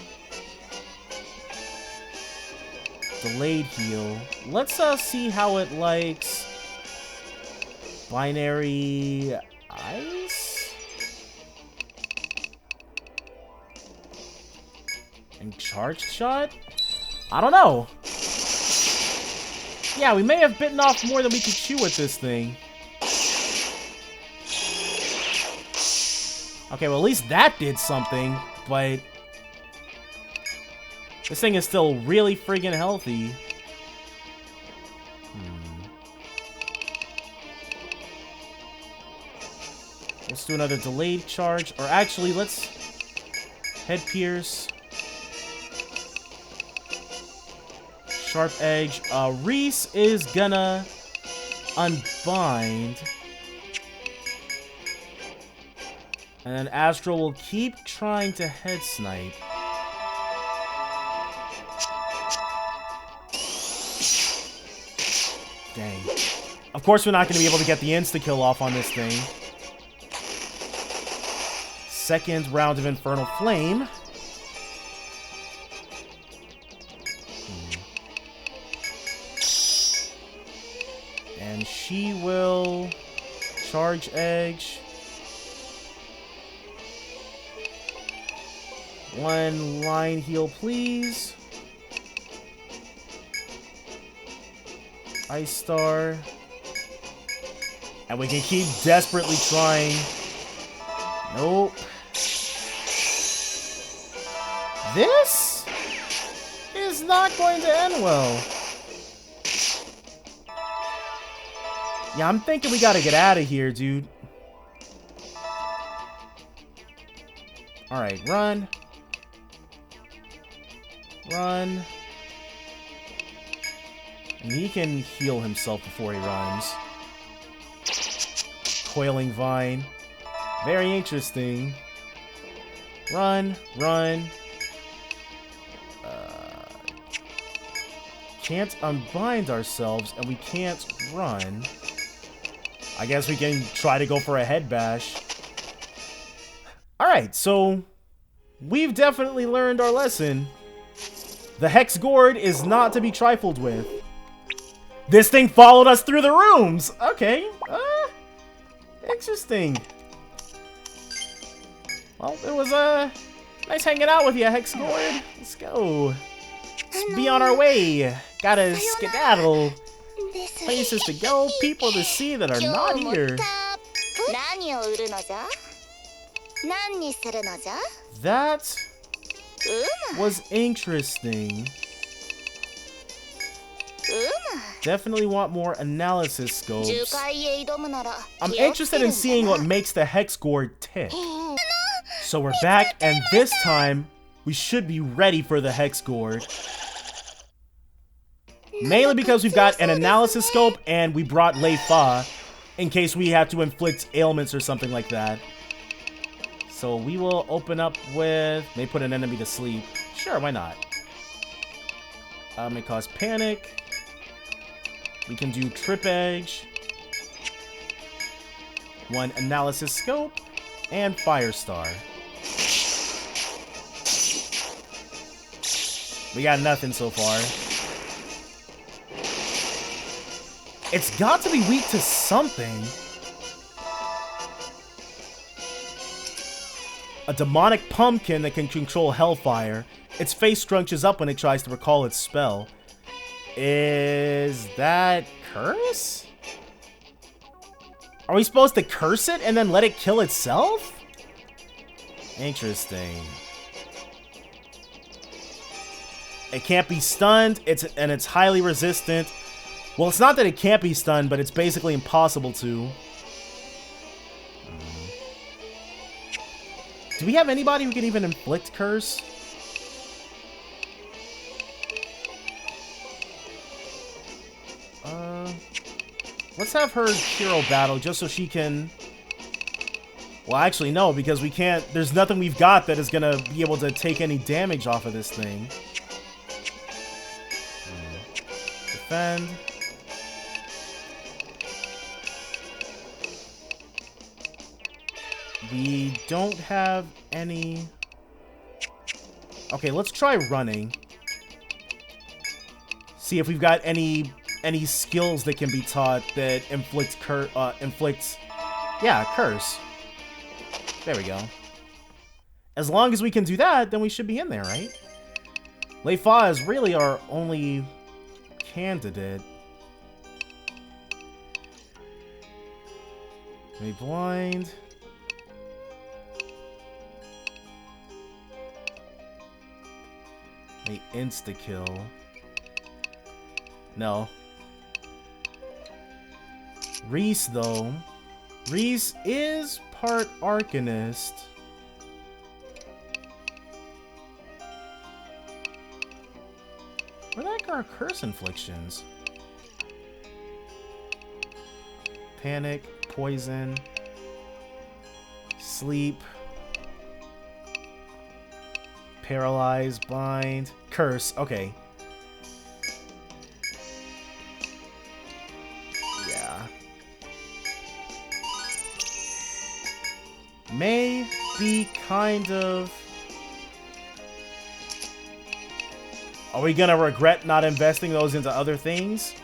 Delayed heal. Let's see how it likes binary ice? And charged shot? I don't know. Yeah, we may have bitten off more than we could chew with this thing. Okay, well at least that did something, but this thing is still really friggin' healthy. Let's do another delayed charge, or actually let's head pierce. Sharp edge. Reese is gonna unbind. And then Astral will keep trying to head snipe. Dang. Of course we're not going to be able to get the insta-kill off on this thing. Second round of Infernal Flame. And she will charge edge. One line heal, please. Ice Star. And we can keep desperately trying. Nope. This is not going to end well. Yeah, I'm thinking we gotta get out of here, dude. Alright, run. Run. And he can heal himself before he runs. Coiling Vine. Very interesting. Run, run. Can't unbind ourselves, and we can't run. I guess we can try to go for a head bash. Alright, so we've definitely learned our lesson. The Hex Gourd is not to be trifled with. This thing followed us through the rooms! Okay, interesting. Well, it was nice hanging out with you, Hex Gourd. Let's go. Let's be on our way. Gotta skedaddle. Places to go, people to see that are not here. That was interesting. Definitely want more analysis scopes. I'm interested in seeing what makes the Hex Gourd tick. So we're back, and this time, we should be ready for the Hex Gourd. Mainly because we've got an analysis scope, and we brought Lei Fa, in case we have to inflict ailments or something like that. So we will open up with... May put an enemy to sleep. Sure, why not? May cause panic. We can do Trip Edge. One Analysis Scope. And Firestar. We got nothing so far. It's got to be weak to something. A demonic pumpkin that can control hellfire. Its face scrunches up when it tries to recall its spell. Is that curse? Are we supposed to curse it and then let it kill itself? Interesting. It can't be stunned, and it's highly resistant. Well, it's not that it can't be stunned, but it's basically impossible to. Do we have anybody who can even inflict curse? Let's have her hero battle just so she can... Well, actually, no, because we can't... There's nothing we've got that is gonna be able to take any damage off of this thing. Defend. We don't have any... Okay, let's try running. See if we've got any skills that can be taught that inflicts curse. There we go. As long as we can do that, then we should be in there, right? Leifa is really our only candidate. Be blind. May insta-kill. No. Reese, though. Reese is part Arcanist. Where the heck are our curse inflictions? Panic, poison, sleep, paralyze, blind, curse. Okay. May be kind of... Are we gonna regret not investing those into other things?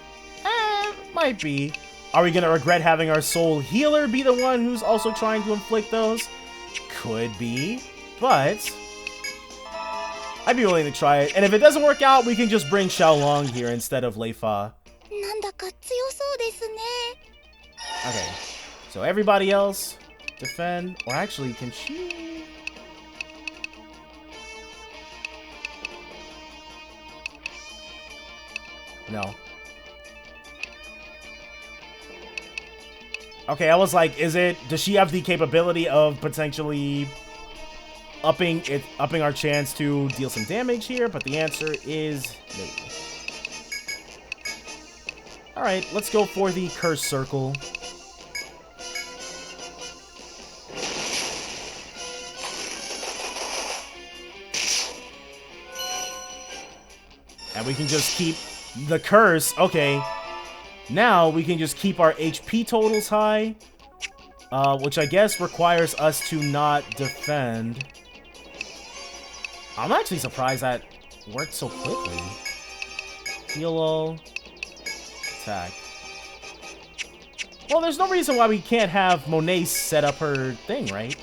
Might be. Are we gonna regret having our soul healer be the one who's also trying to inflict those? Could be. But... I'd be willing to try it. And if it doesn't work out, we can just bring Xiaolong here instead of Leifa. Okay. So everybody else... Defend, or actually, can she? No. Okay, I was like, does she have the capability of potentially upping our chance to deal some damage here? But the answer is no. Alright, let's go for the curse circle. And we can just keep the curse. Okay. Now we can just keep our HP totals high. Which I guess requires us to not defend. I'm actually surprised that worked so quickly. Heal all. Attack. Well, there's no reason why we can't have Monet set up her thing, right?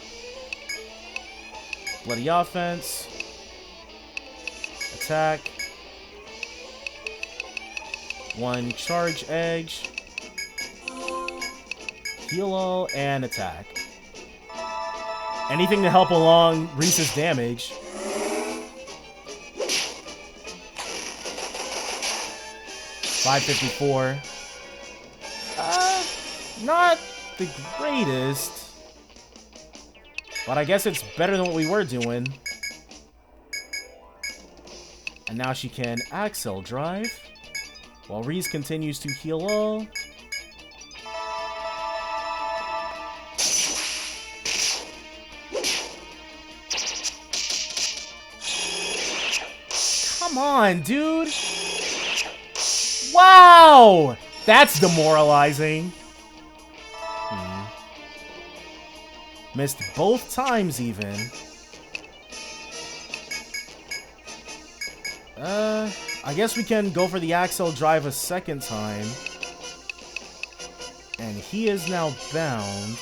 Bloody offense. Attack. One charge edge. Heal all and attack. Anything to help along Reese's damage. $554. Not the greatest. But I guess it's better than what we were doing. And now she can Axel drive. While Reese continues to heal all. Come on, dude. Wow! That's demoralizing. Missed both times even. I guess we can go for the Axel drive a second time. And he is now bound.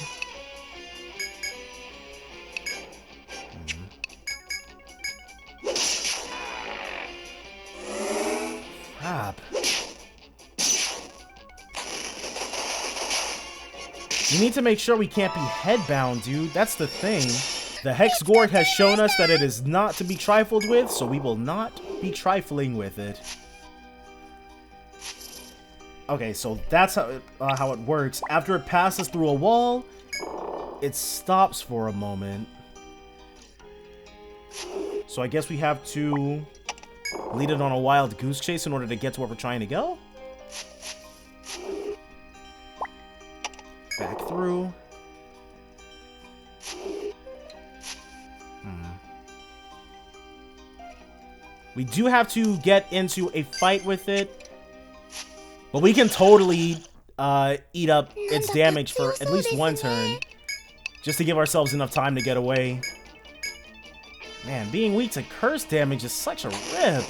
Crap. We need to make sure we can't be headbound, dude. That's the thing. The Hex Gourd has shown us that it is not to be trifled with, so we will not be trifling with it. Okay, so that's how it works. After it passes through a wall, it stops for a moment. So I guess we have to lead it on a wild goose chase in order to get to where we're trying to go. Back through. We do have to get into a fight with it, but we can totally eat up its damage for at least one turn, just to give ourselves enough time to get away. Man, being weak to curse damage is such a rip.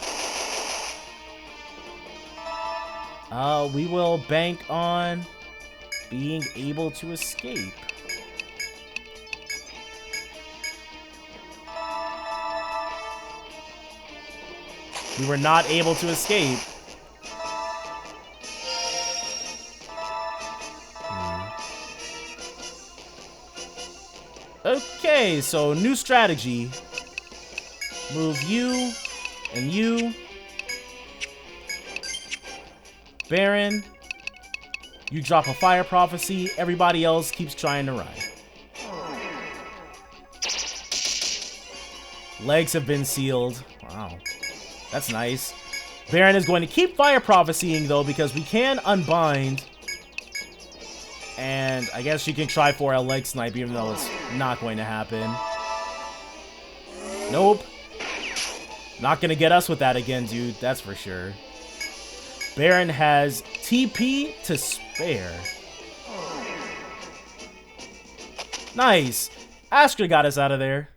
We will bank on being able to escape. We were not able to escape. Okay, so new strategy. Move you and you. Baron, you drop a fire prophecy. Everybody else keeps trying to ride. Legs have been sealed. Wow. That's nice. Baron is going to keep fire prophesying though, because we can unbind. And I guess she can try for a leg snipe, even though it's not going to happen. Nope. Not gonna get us with that again, dude. That's for sure. Baron has TP to spare. Nice. Astra got us out of there.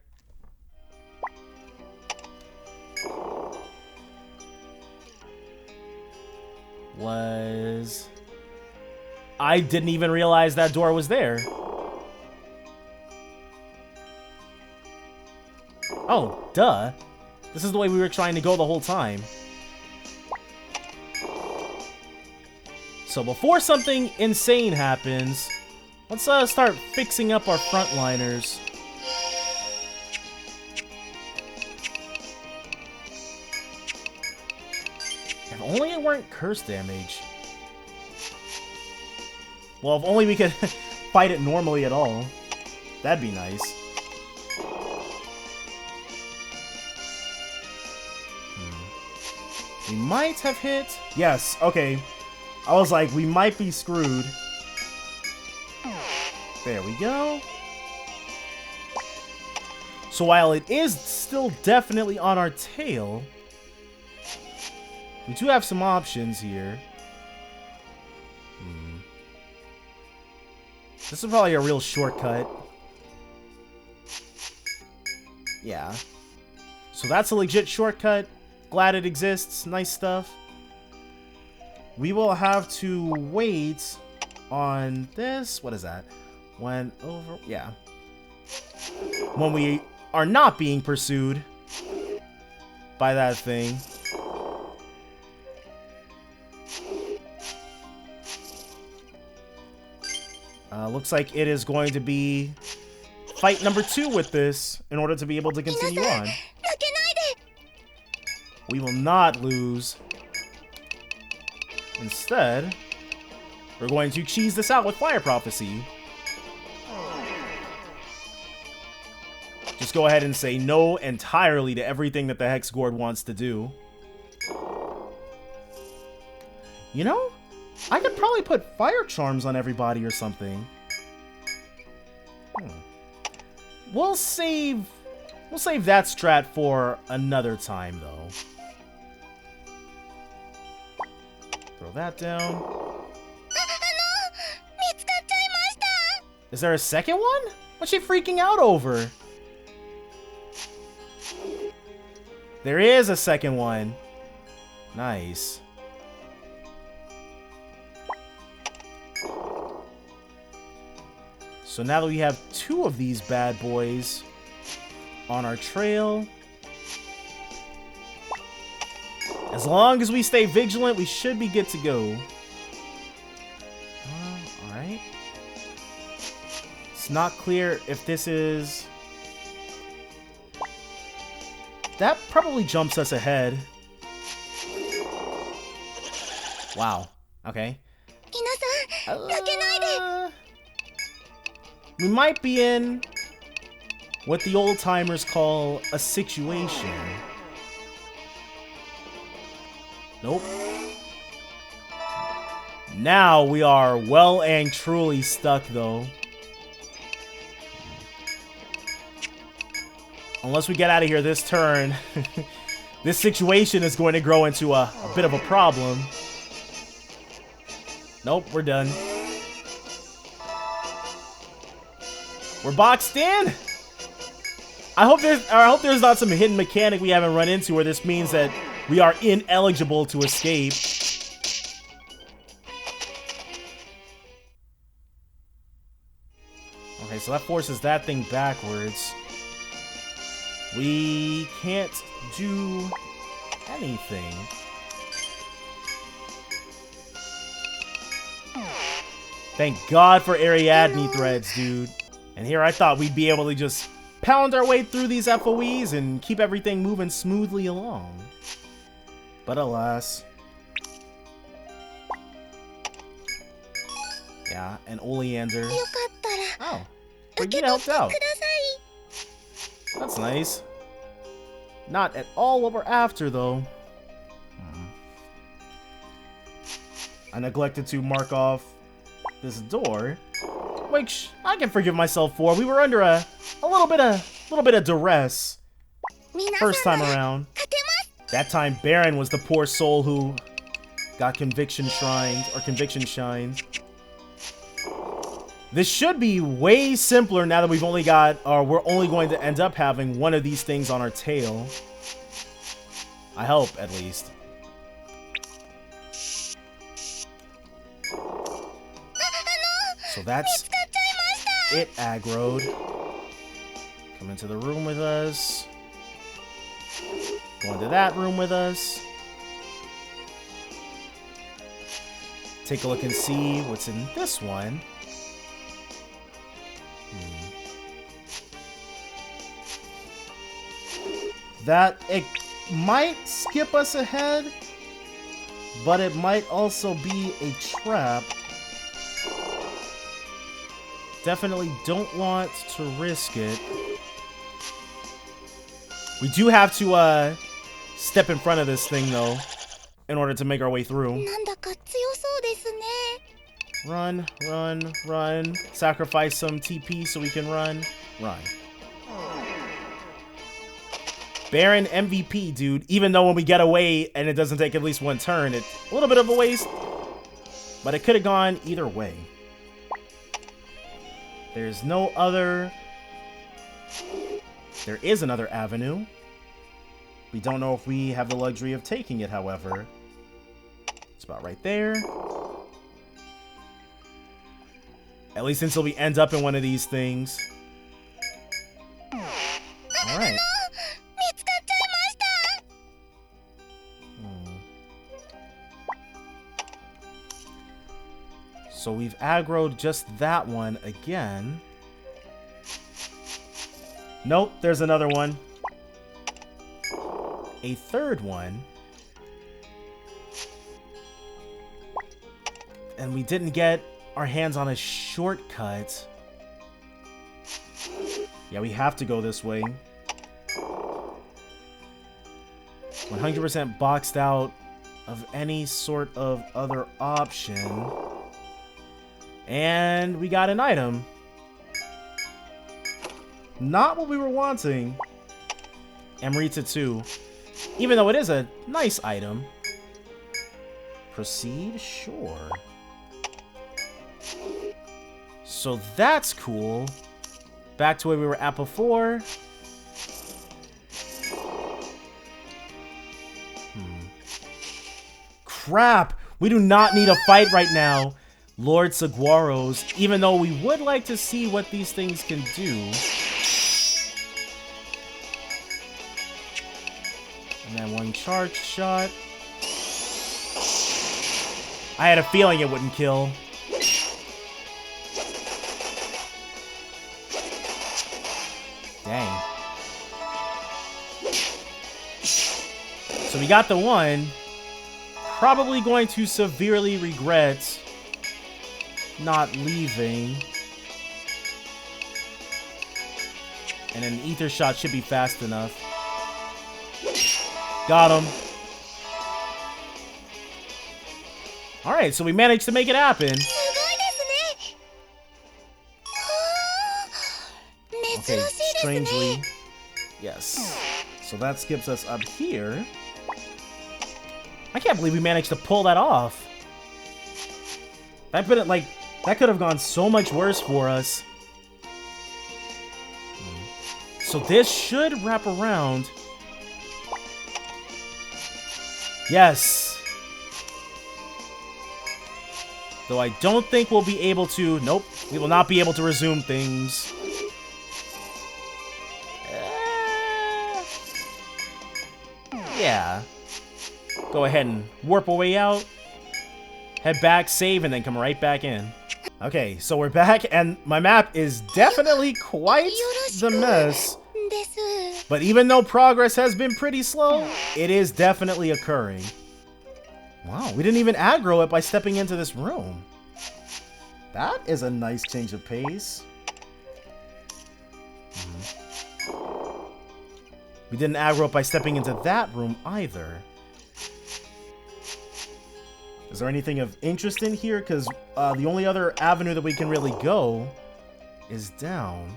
I didn't even realize that door was there. Oh, duh. This is the way we were trying to go the whole time. So before something insane happens, let's start fixing up our frontliners. If only it weren't curse damage. Well, if only we could fight it normally at all. That'd be nice. We might have hit. Yes, okay. I was like, we might be screwed. There we go. So while it is still definitely on our tail, we do have some options here. This is probably a real shortcut. Yeah. So that's a legit shortcut. Glad it exists. Nice stuff. We will have to wait on this. What is that? When over... Yeah. When we are not being pursued by that thing. Looks like it is going to be fight number 2 with this in order to be able to continue on. We will not lose. Instead, we're going to cheese this out with Fire Prophecy. Just go ahead and say no entirely to everything that the Hex Gourd wants to do. You know, I could probably put fire charms on everybody or something. We'll save that strat for another time, though. Throw that down. Is there a second one? What's she freaking out over? There is a second one. Nice. So now that we have 2 of these bad boys on our trail, as long as we stay vigilant, we should be good to go. Alright. It's not clear if this is... That probably jumps us ahead. Wow. Okay. We might be in what the old-timers call a situation. Nope. Now we are well and truly stuck, though. Unless we get out of here this turn, this situation is going to grow into a bit of a problem. Nope, we're done. We're boxed in. I hope there's not some hidden mechanic we haven't run into where this means that we are ineligible to escape. Okay, so that forces that thing backwards. We can't do anything. Thank God for Ariadne threads, dude. And here I thought we'd be able to just pound our way through these FOEs and keep everything moving smoothly along. But alas. Yeah, and Oleander. Oh, Brigida helped out. That's nice. Not at all what we're after, though. I neglected to mark off this door, which I can forgive myself for. We were under a little bit of duress first time around. That time Baron was the poor soul who got conviction shined. This should be way simpler now that we've only got, or we're only going to end up having one of these things on our tail. I hope, at least. So that's it, aggroed. Come into the room with us. Go into that room with us. Take a look and see what's in this one. That it might skip us ahead, but it might also be a trap. Definitely don't want to risk it. We do have to step in front of this thing, though, in order to make our way through. Run, run, run. Sacrifice some TP so we can run. Run. Baron MVP, dude. Even though when we get away and it doesn't take at least one turn, it's a little bit of a waste. But it could have gone either way. There's no other... There is another avenue. We don't know if we have the luxury of taking it, however. It's about right there. At least until we end up in one of these things. Alright. So we've aggroed just that one again. Nope, there's another one. A third one. And we didn't get our hands on a shortcut. Yeah, we have to go this way. 100% boxed out of any sort of other option. And we got an item. Not what we were wanting. Amrita 2. Even though it is a nice item. Proceed? Sure. So that's cool. Back to where we were at before. crap! We do not need a fight right now, Lord Saguaros, even though we would like to see what these things can do. And then one charge shot. I had a feeling it wouldn't kill. Dang. So we got the one. Probably going to severely regret not leaving. And an ether shot should be fast enough. Got him. Alright, so we managed to make it happen. Okay, strangely. Yes. So that skips us up here. I can't believe we managed to pull that off. That could have gone so much worse for us. So this should wrap around. Yes. Though I don't think we'll be able to... Nope. We will not be able to resume things. Yeah. Go ahead and warp our way out. Head back, save, and then come right back in. Okay, so we're back, and my map is definitely quite the mess. But even though progress has been pretty slow, it is definitely occurring. Wow, we didn't even aggro it by stepping into this room. That is a nice change of pace. We didn't aggro it by stepping into that room either. Is there anything of interest in here? Because the only other avenue that we can really go is down.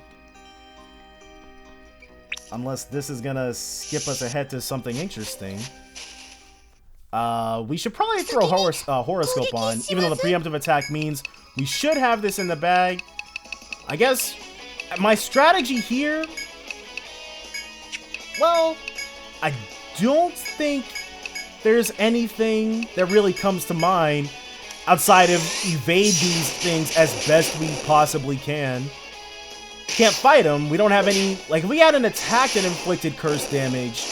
Unless this is gonna skip us ahead to something interesting. We should probably throw horoscope on, even though the preemptive attack means we should have this in the bag. I guess my strategy here... Well, I don't think there's anything that really comes to mind outside of evade these things as best we possibly can. Can't fight them. We don't have any... Like, if we had an attack that inflicted curse damage,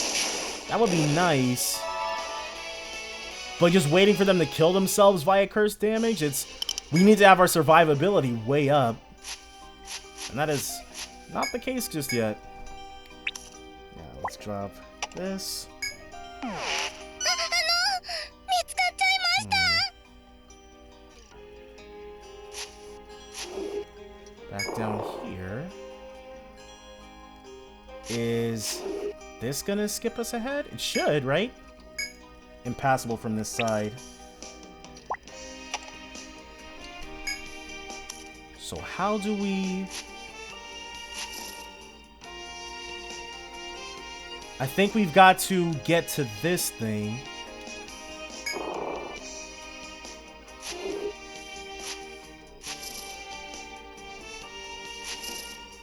that would be nice. But just waiting for them to kill themselves via curse damage, we need to have our survivability way up. And that is not the case just yet. Yeah, let's drop this. Back down here. Is this gonna skip us ahead? It should, right? Impassable from this side. So how do we... I think we've got to get to this thing.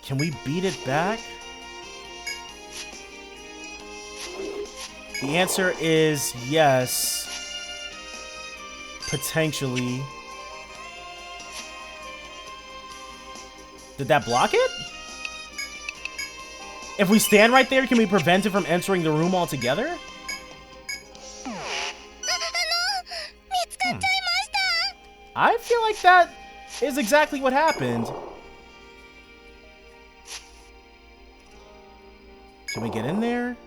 Can we beat it back? The answer is yes. Potentially. Did that block it? If we stand right there, can we prevent it from entering the room altogether? I feel like that is exactly what happened. Can we get in there?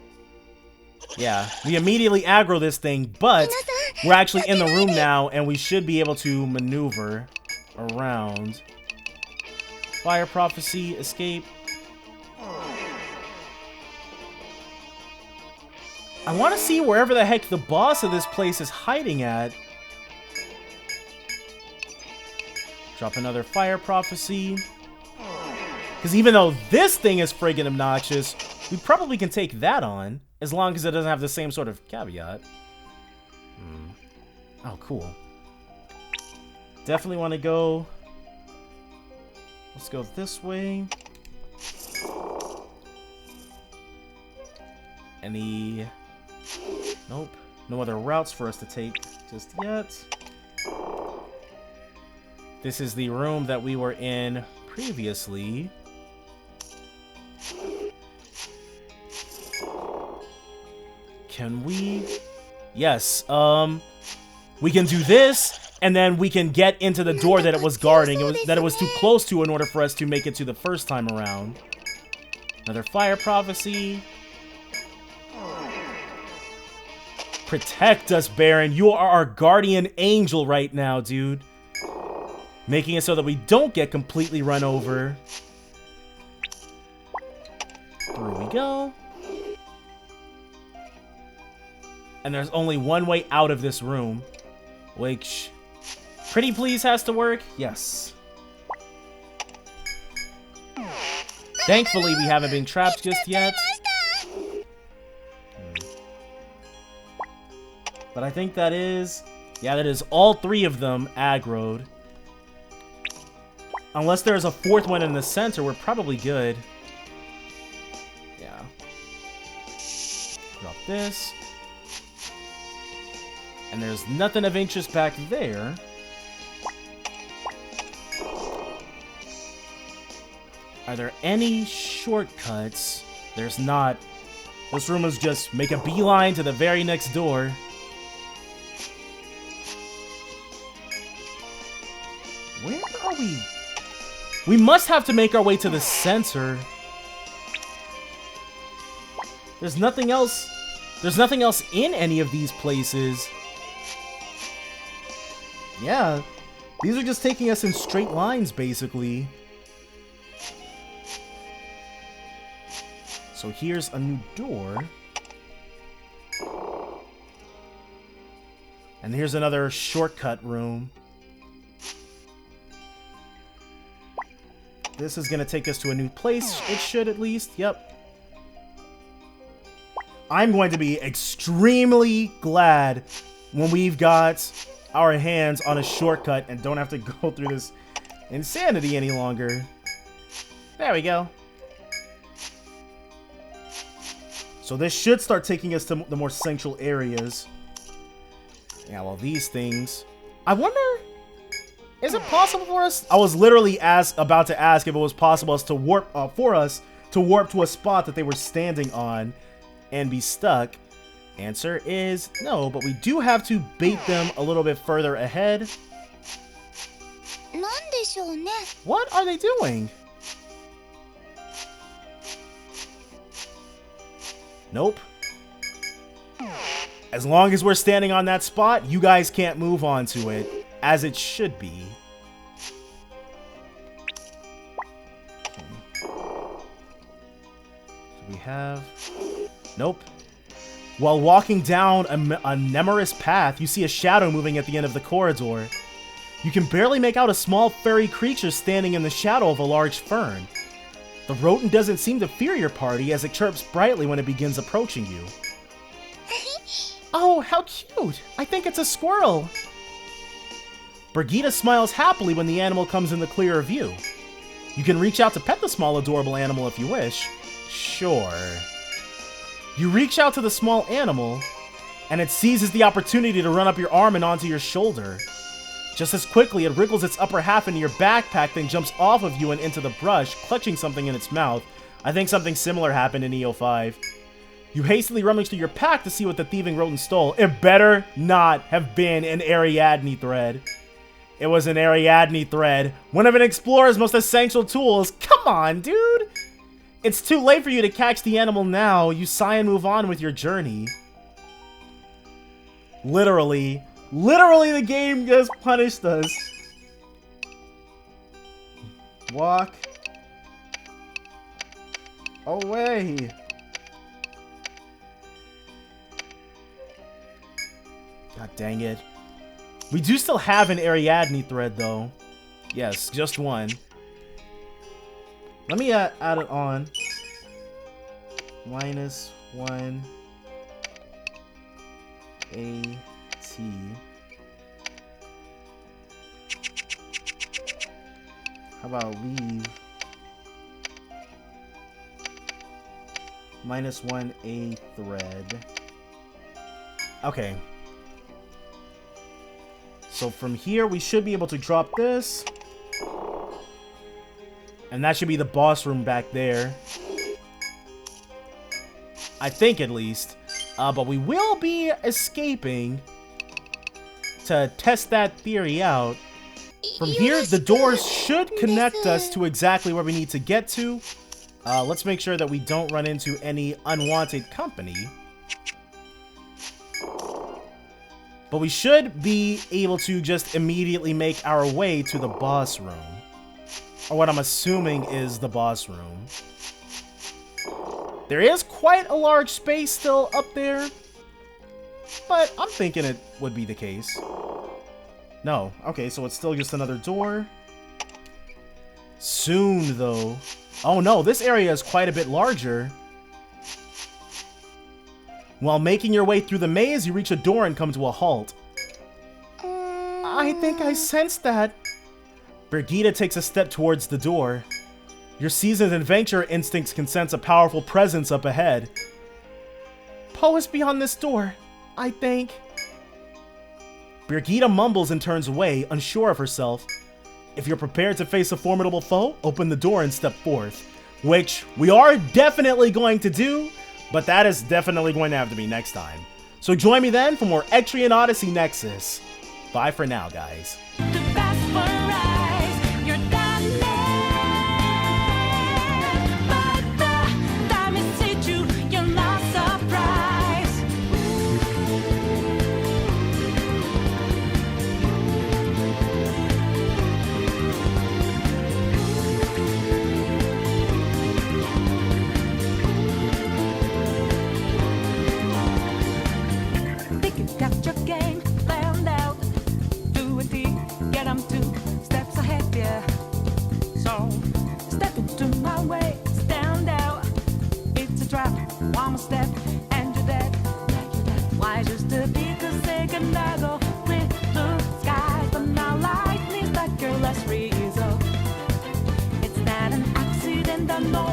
Yeah, we immediately aggro this thing, but we're actually in the room now, and we should be able to maneuver around. Fire Prophecy, escape. I want to see wherever the heck the boss of this place is hiding at. Drop another Fire Prophecy. Because even though this thing is friggin' obnoxious, we probably can take that on, as long as it doesn't have the same sort of caveat. Oh, cool. Definitely want to go... Let's go this way. Any... Nope. No other routes for us to take. just yet. This is the room that we were in previously. Can we? Yes, we can do this, and then we can get into the door that it was guarding, that it was too close to in order for us to make it to the first time around. Another fire prophecy. Protect us, Baron. You are our guardian angel right now, dude. Making it so that we don't get completely run over. Through we go. And there's only one way out of this room, which pretty please has to work. Yes. Thankfully, we haven't been trapped just yet. But I think that is... yeah, that is all three of them aggroed. Unless there's a fourth one in the center, we're probably good. Yeah. Drop this. And there's nothing of interest back there. Are there any shortcuts? There's not. This room is just make a beeline to the very next door. Where are we? We must have to make our way to the center. There's nothing else. There's nothing else in any of these places. Yeah, these are just taking us in straight lines, basically. So here's a new door. And here's another shortcut room. This is going to take us to a new place. It should, at least. Yep. I'm going to be extremely glad when we've got our hands on a shortcut and don't have to go through this insanity any longer. There we go. So this should start taking us to the more central areas. Yeah, well, these things... I wonder... is it possible for us? I was literally about to ask if it was possible for us to warp to a spot that they were standing on and be stuck. Answer is no, but we do have to bait them a little bit further ahead. What are they doing? Nope. As long as we're standing on that spot, you guys can't move onto it, as it should be. Okay. So we have... nope. While walking down a nemorous path, you see a shadow moving at the end of the corridor. You can barely make out a small furry creature standing in the shadow of a large fern. The rodent doesn't seem to fear your party as it chirps brightly when it begins approaching you. Oh, how cute! I think it's a squirrel! Brigitte smiles happily when the animal comes in the clearer view. You can reach out to pet the small adorable animal if you wish. Sure. You reach out to the small animal, and it seizes the opportunity to run up your arm and onto your shoulder. Just as quickly, it wriggles its upper half into your backpack, then jumps off of you and into the brush, clutching something in its mouth. I think something similar happened in EO5. You hastily rummage through your pack to see what the thieving rodent stole. It better not have been an Ariadne thread. It was an Ariadne thread, one of an explorer's most essential tools. Come on, dude! It's too late for you to catch the animal now. You sigh and move on with your journey. Literally the game just punished us. Walk away. God dang it. We do still have an Ariadne thread, though. Yes, just one. Let me add it on. -1 AT. How about leave? -1 A thread. Okay. So from here, we should be able to drop this. And that should be the boss room back there. I think, at least. But we will be escaping to test that theory out. From here, the doors should connect us to exactly where we need to get to. Let's make sure that we don't run into any unwanted company. But we should be able to just immediately make our way to the boss room. Or what I'm assuming is the boss room. There is quite a large space still up there. But I'm thinking it would be the case. No. Okay, so it's still just another door. Soon, though. Oh no, this area is quite a bit larger. While making your way through the maze, you reach a door and come to a halt. I think I sensed that. Brigitte takes a step towards the door. Your seasoned adventurer instincts can sense a powerful presence up ahead. Poe is beyond this door, I think. Brigitte mumbles and turns away, unsure of herself. If you're prepared to face a formidable foe, open the door and step forth. Which we are definitely going to do, but that is definitely going to have to be next time. So join me then for more Etrian Odyssey Nexus. Bye for now, guys. Step and you're dead. Why just to be the second I go with blue skies, but now lightning's like your last resort. It's not an accident, I know.